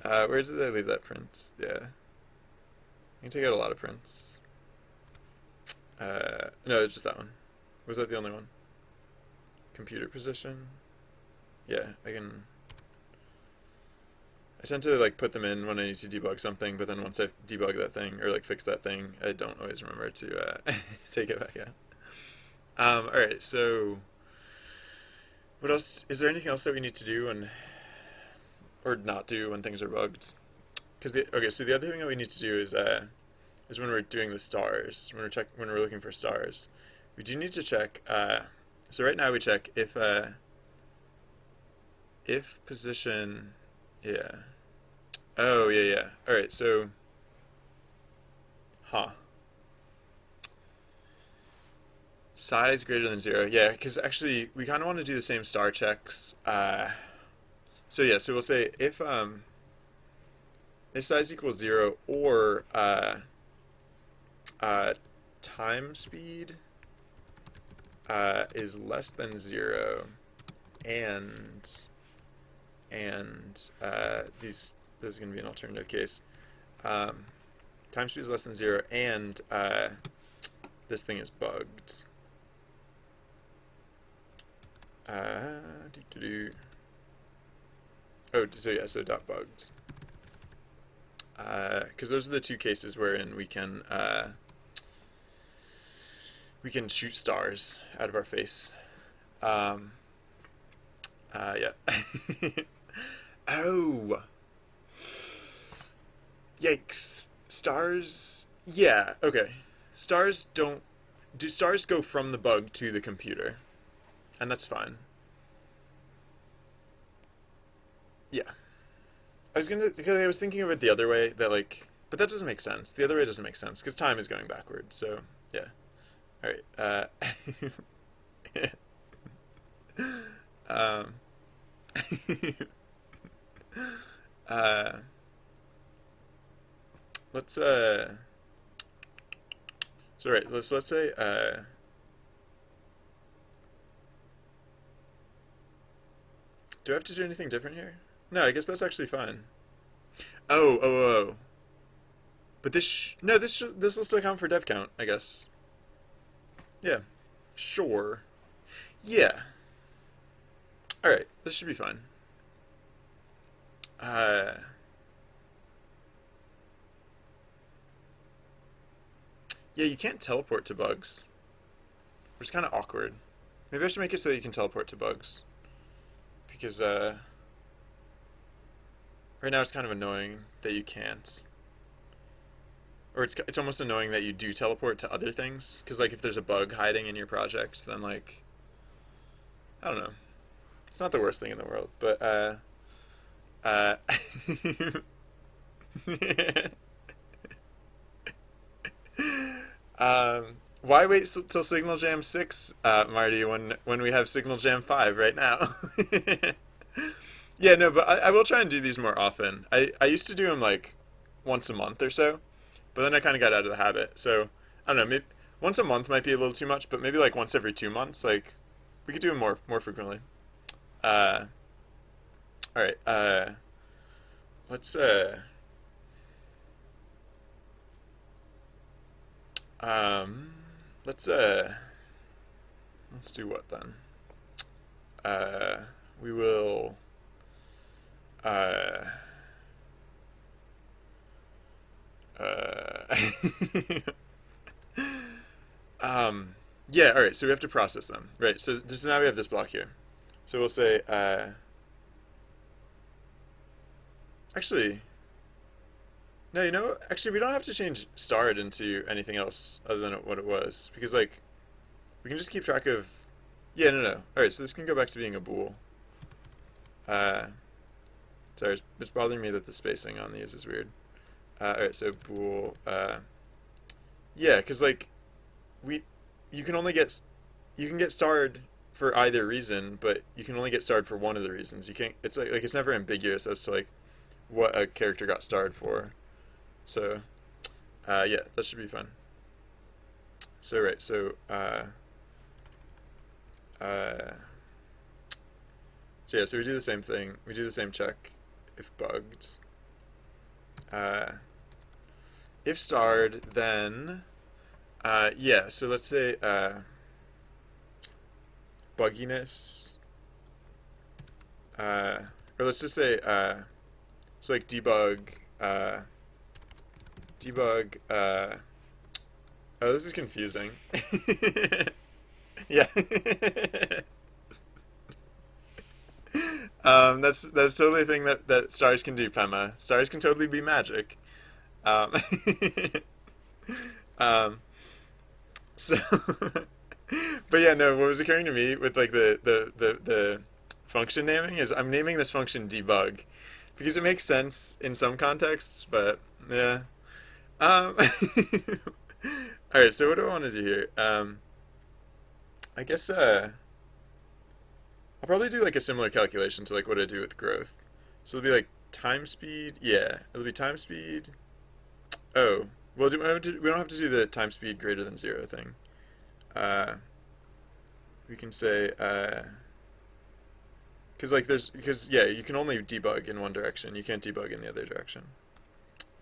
Where did I leave that print? Yeah. I can take out a lot of prints. No, it's just that one. Was that the only one? Computer position? Yeah, I can... I tend to like put them in when I need to debug something, but then once I debug that thing, or like fix that thing, I don't always remember to take it back out. Alright, so... What else? Is there anything else that we need to do or not do when things are bugged? Okay, so the other thing that we need to do is when we're doing the stars, when we're looking for stars, we do need to check. So right now we check if position, yeah. Oh yeah. All right, so, size greater than 0. Yeah, because actually we kind of want to do the same star checks. So yeah, so we'll say if size equals 0 or time speed is less than 0 and this is going to be an alternative case. Time speed is less than 0 and this thing is bugged. Oh, so yeah, so dot bugged. Because those are the two cases wherein we can shoot stars out of our face. Yeah. Oh, yikes! Stars. Yeah. Okay. Stars don't. Do stars go from the bug to the computer, and that's fine. Yeah. Because I was thinking of it the other way, that like, but that doesn't make sense. The other way doesn't make sense, because time is going backward, so, yeah. Alright, um, let's, so right, let's say, do I have to do anything different here? No, I guess that's actually fine. Oh. But no, this will still count for dev count, I guess. Yeah. Sure. Yeah. Alright, this should be fine. Yeah, you can't teleport to bugs, which is kind of awkward. Maybe I should make it so that you can teleport to bugs. Because, right now it's kind of annoying that you can't. Or it's almost annoying that you do teleport to other things. Because, like, if there's a bug hiding in your project, then, like, I don't know. It's not the worst thing in the world, but, why wait till Signal Jam 6, Marty, when we have Signal Jam 5 right now? Yeah, no, but I will try and do these more often. I used to do them like once a month or so, but then I kind of got out of the habit. So I don't know, maybe once a month might be a little too much, but maybe like once every 2 months, like we could do them more frequently. Uh, all right. Let's um, let's let's do what then? We will. Uh, uh, yeah, all right, so we have to process them. Right, so now we have this block here. So we'll say, actually, no, actually we don't have to change starred into anything else other than what it was. Because, like, we can just keep track of, yeah, no. All right, so this can go back to being a bool. Sorry, it's bothering me that the spacing on these is weird. Alright, so bool, yeah, because, like, you can get starred for either reason, but you can only get starred for one of the reasons. You can't, it's like it's never ambiguous as to, like, what a character got starred for. So, yeah, that should be fun. So, right, so, so yeah, so we do the same thing. We do the same check. if bugged. Uh, if starred, then yeah. So let's say bugginess, or let's just say so like debug, debug. Oh, this is confusing. Yeah. That's totally a thing that stars can do, Pema. Stars can totally be magic. Um, um, so, but yeah, no. What was occurring to me with like the function naming is I'm naming this function debug because it makes sense in some contexts, but yeah. Um, all right. So what do I want to do here? I guess I'll probably do like a similar calculation to like what I do with growth. So it'll be like time speed. Yeah, it'll be time speed. Oh, well, we don't have to do the time speed greater than 0 thing. Uh, we can say because yeah, you can only debug in one direction. You can't debug in the other direction.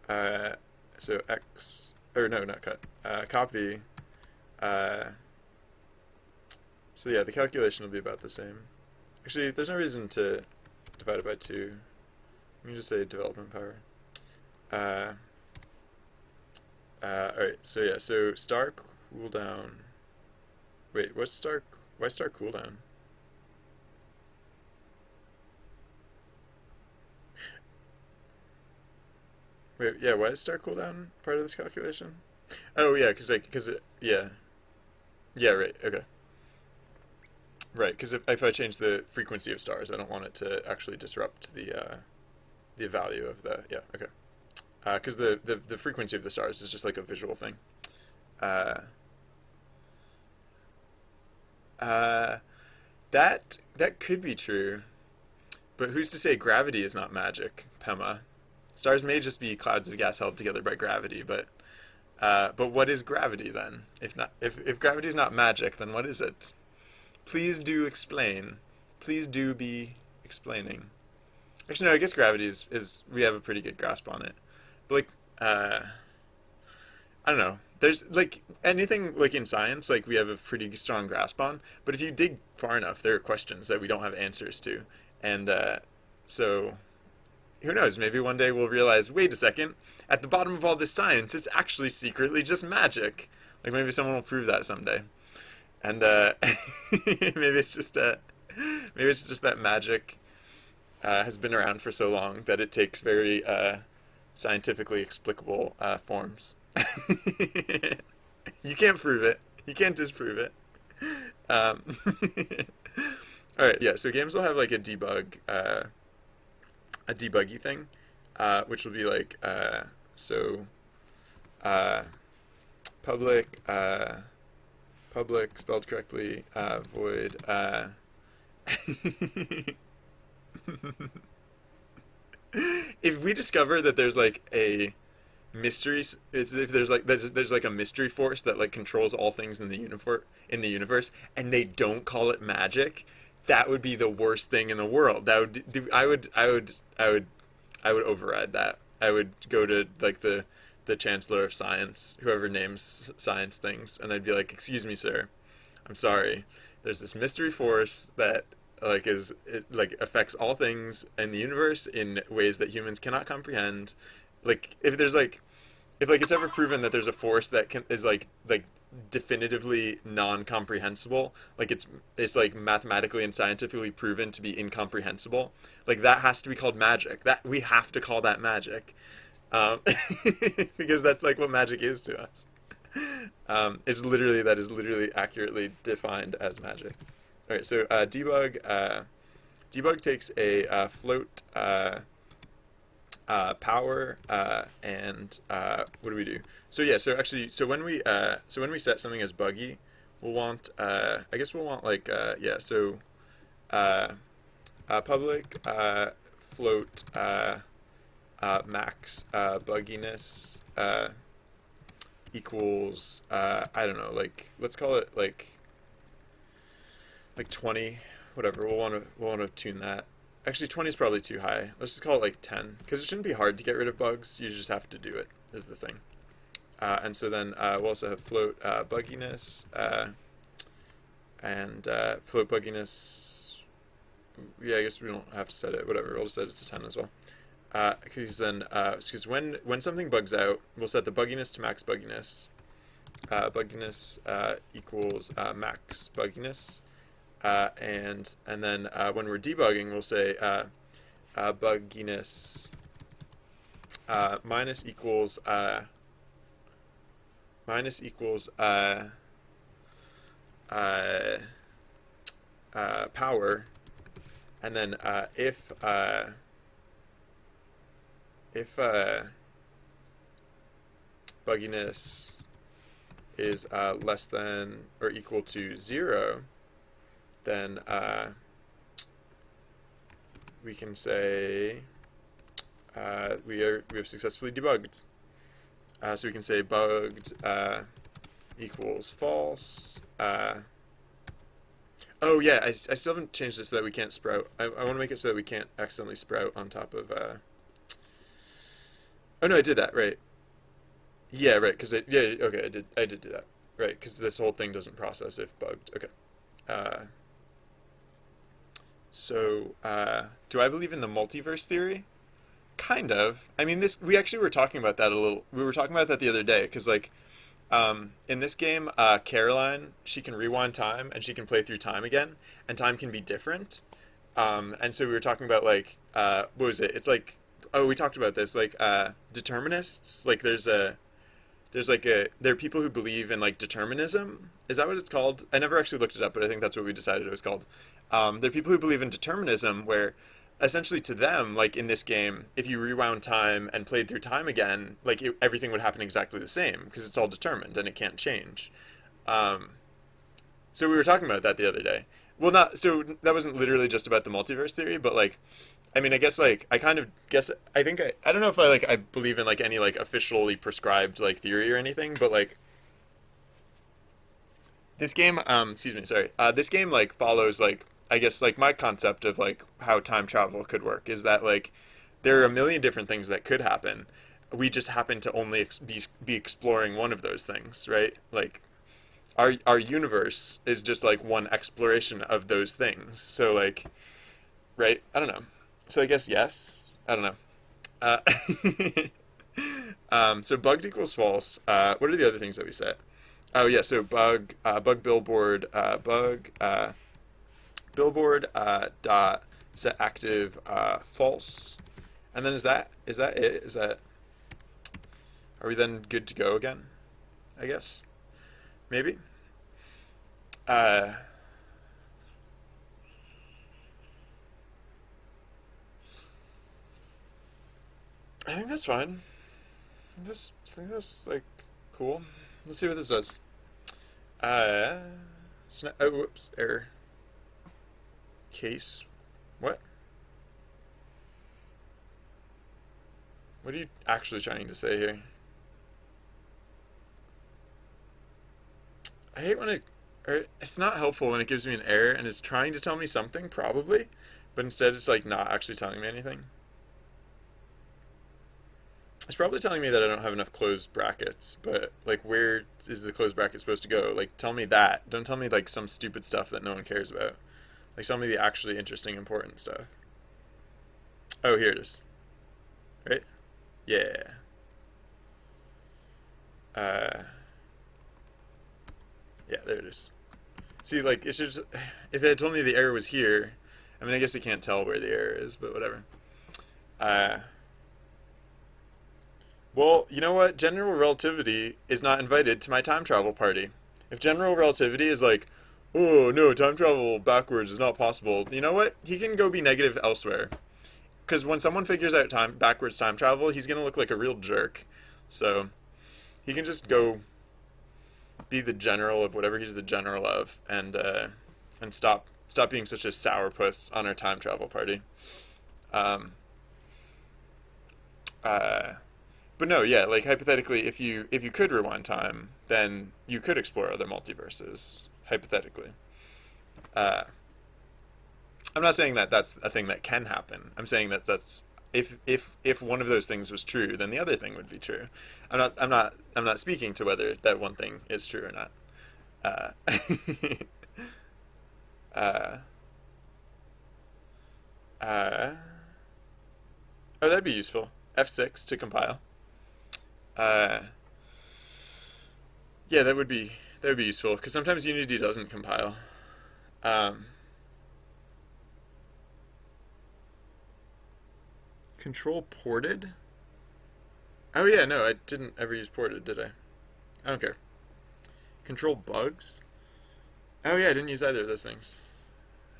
Uh, so x or no, not cut. Copy. Uh, so yeah, the calculation will be about the same. Actually, there's no reason to divide it by 2. You can just say development power. Alright, so yeah, so star cooldown. Wait, why star cooldown? Wait, yeah, why is star cooldown part of this calculation? Oh yeah, yeah. Yeah, right, okay. Right, because if I change the frequency of stars, I don't want it to actually disrupt the value of the, yeah, okay. Because the frequency of the stars is just like a visual thing. Uh, uh, that could be true, but who's to say gravity is not magic, Pema? Stars may just be clouds of gas held together by gravity, but what is gravity then? If gravity is not magic, then what is it? Please do explain. Please do be explaining. Actually, no, I guess gravity is we have a pretty good grasp on it. But like, I don't know. There's like anything like in science, like we have a pretty strong grasp on. But if you dig far enough, there are questions that we don't have answers to, and so who knows? Maybe one day we'll realize, wait a second, at the bottom of all this science, it's actually secretly just magic. Like maybe someone will prove that someday, and maybe it's just that magic has been around for so long that it takes very scientifically explicable forms. You can't prove it. You can't disprove it. Um, all right, yeah. So games will have like a debuggy thing, which will be like uh, public public spelled correctly void. If we discover that there's like a mystery, is if there's like a mystery force that like controls all things in the universe, and they don't call it magic, that would be the worst thing in the world. That would I would override that. I would go to like the chancellor of science, whoever names science things, and I'd be like, "Excuse me, sir, I'm sorry. There's this mystery force that like like affects all things in the universe in ways that humans cannot comprehend. Like if like it's ever proven that there's a force that is like definitively non-comprehensible, like it's like mathematically and scientifically proven to be incomprehensible, like that has to be called magic. That we have to call that magic, um, because that's like what magic is to us. That is literally accurately defined as magic. All right, so debug takes a float power and what do we do? So yeah, so actually, so when we set something as buggy, we'll want I guess we'll want like yeah, so public float max bugginess equals I don't know, like let's call it like 20, whatever. We'll want to tune that. Actually, 20 is probably too high. Let's just call it like 10, because it shouldn't be hard to get rid of bugs. You just have to do it, is the thing. And so then we'll also have float bugginess, and float bugginess. Yeah, I guess we don't have to set it. Whatever, we'll just set it to 10 as well. Because then, because when something bugs out, we'll set the bugginess to max bugginess. Bugginess equals max bugginess. And then when we're debugging, we'll say bugginess minus equals power, and then if bugginess is less than or equal to 0, then we can say we have successfully debugged. So we can say bugged equals false. Oh yeah, I still haven't changed it so that we can't sprout. I want to make it so that we can't accidentally sprout on top of. Oh no, I did that right. Yeah, right. Because okay, I did do that right. Because this whole thing doesn't process if bugged. Okay. So do I believe in the multiverse theory? Kind of. I mean, we actually were talking about that a little. We were talking about that the other day because like. In this game, Caroline, she can rewind time and she can play through time again, and time can be different. And so we were talking about like, what was it? It's like, oh, we talked about this, like determinists. Like there are people who believe in like determinism. Is that what it's called? I never actually looked it up, but I think that's what we decided it was called. There are people who believe in determinism, where essentially to them, like in this game, if you rewound time and played through time again, like everything would happen exactly the same because it's all determined and it can't change. So we were talking about that the other day. Well, not so that wasn't literally just about the multiverse theory, but like, I mean, I guess like I kind of guess I think I don't know if I believe in like any like officially prescribed like theory or anything, but like this game, excuse me, sorry, this game like follows like I guess like my concept of like how time travel could work is that like there are a million different things that could happen. We just happen to only be exploring one of those things, right? Like our universe is just like one exploration of those things. So like, right? I don't know. So I guess yes. I don't know. So bugged equals false. What are the other things that we set? Oh yeah. So bug billboard billboard dot set active false, and then is that it? Is that are we then good to go again? I guess maybe. I think that's fine. I think that's like cool. Let's see what this does. Oh, whoops, error. Case. What? What are you actually trying to say here? I hate when it's not helpful when it gives me an error and it's trying to tell me something, probably, but instead it's like not actually telling me anything. It's probably telling me that I don't have enough closed brackets, but like where is the closed bracket supposed to go? Like tell me that. Don't tell me like some stupid stuff that no one cares about. Like tell me the actually interesting, important stuff. Oh, here it is. Right? Yeah. Yeah, there it is. See, like it should just, if it had told me the error was here, I mean I guess it can't tell where the error is, but whatever. Uh Well, you know what? General relativity is not invited to my time travel party. If general relativity is like, oh no, time travel backwards is not possible, you know what? He can go be negative elsewhere. Because when someone figures out backwards time travel, he's gonna look like a real jerk. So he can just go be the general of whatever he's the general of, and stop being such a sourpuss on our time travel party. Um, uh, But no, yeah, like hypothetically, if you could rewind time, then you could explore other multiverses. Hypothetically, uh, I'm not saying that that's a thing that can happen. I'm saying that that's if one of those things was true, then the other thing would be true. I'm not speaking to whether that one thing is true or not. Uh, uh, uh, oh, that'd be useful. F6 to compile. Uh, yeah, that would be useful because sometimes Unity doesn't compile. Um, Control ported? Oh yeah, no, I didn't ever use ported, did I? I don't care. Control bugs? Oh yeah, I didn't use either of those things.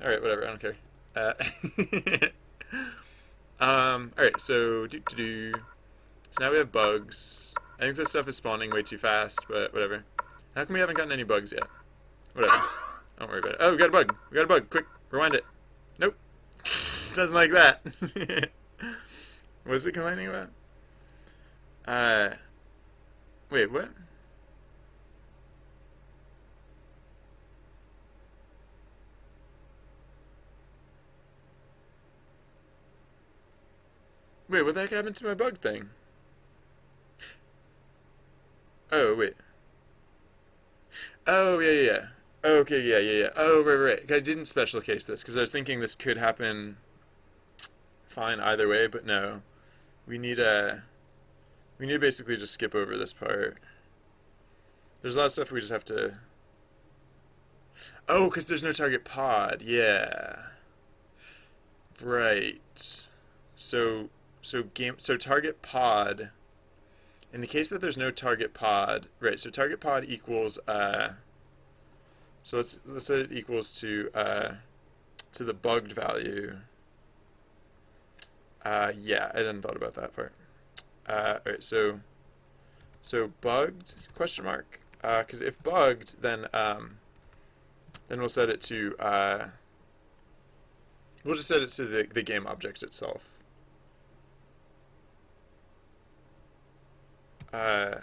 All right, whatever. I don't care. All right. So So now we have bugs. I think this stuff is spawning way too fast, but whatever. How come we haven't gotten any bugs yet? Whatever. Don't worry about it. Oh, we got a bug. We got a bug. Quick, rewind it. Nope. Doesn't like that. What is it complaining about? Uh, Wait, what? Wait, what the heck happened to my bug thing? Oh, wait. Oh, yeah, yeah, yeah. Oh, okay, yeah, yeah, yeah. Oh, right, right. I didn't special case this because I was thinking this could happen fine either way, but no. We need a. We need to basically just skip over this part. There's a lot of stuff we just have to. Oh, because there's no target pod. Yeah. Right. So target pod. In the case that there's no target pod, right? So target pod equals So let's say it equals to the bugged value. Yeah, I hadn't thought about that part. All right, so bugged question mark? Because if bugged, then we'll set it to we'll just set it to the game object itself. I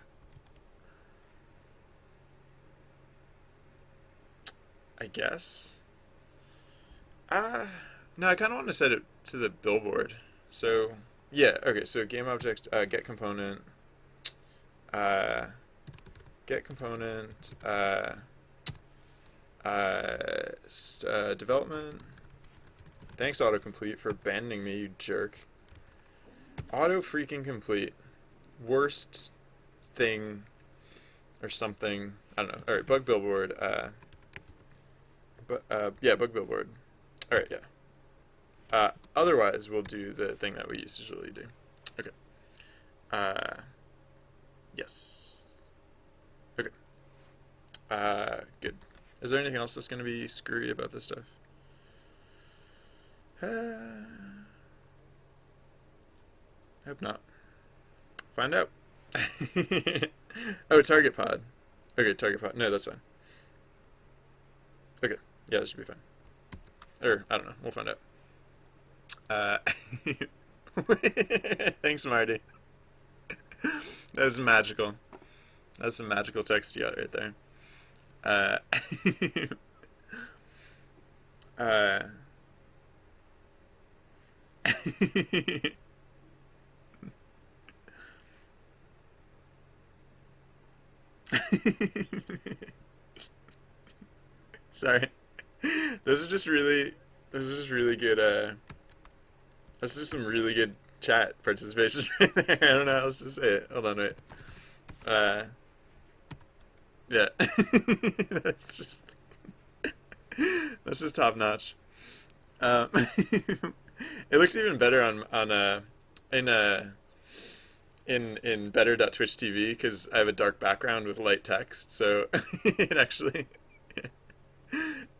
guess. No, I kind of want to set it to the billboard. So yeah, okay. So game object get component, uh, get component, development. Thanks autocomplete for abandoning me, you jerk. Auto freaking complete. Worst thing or something. I don't know. All right, bug billboard. Yeah, bug billboard. All right, yeah. Otherwise, we'll do the thing that we usually do. Okay. Yes. Okay. Good. Is there anything else that's going to be screwy about this stuff? Hope not. Find out. Oh, target pod. Okay, target pod. No, that's fine. Okay. Yeah, this should be fine. Or, I don't know. We'll find out. Uh, Thanks, Marty. That is magical. That's some magical text you got right there. Uh, uh, Sorry. Those are just really good, that's just some really good chat participation right there. I don't know how else to say it. Hold on, wait. Uh, yeah. That's just, that's just top notch. It looks even better in in better.twitch TV because I have a dark background with light text, so it actually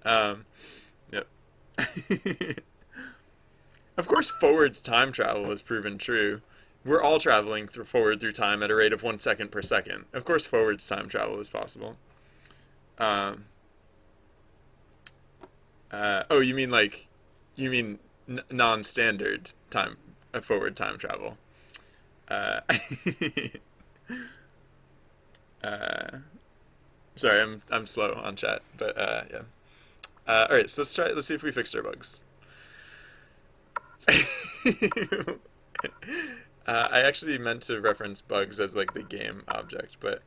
um yep. Of course forward's time travel is proven true. We're all traveling forward through time at a rate of 1 second per second. Of course forward's time travel is possible. um oh, you mean non-standard time forward time travel. uh uh Sorry, I'm slow on chat, but yeah. All right, so let's see if we fixed our bugs. I actually meant to reference bugs as like the game object, but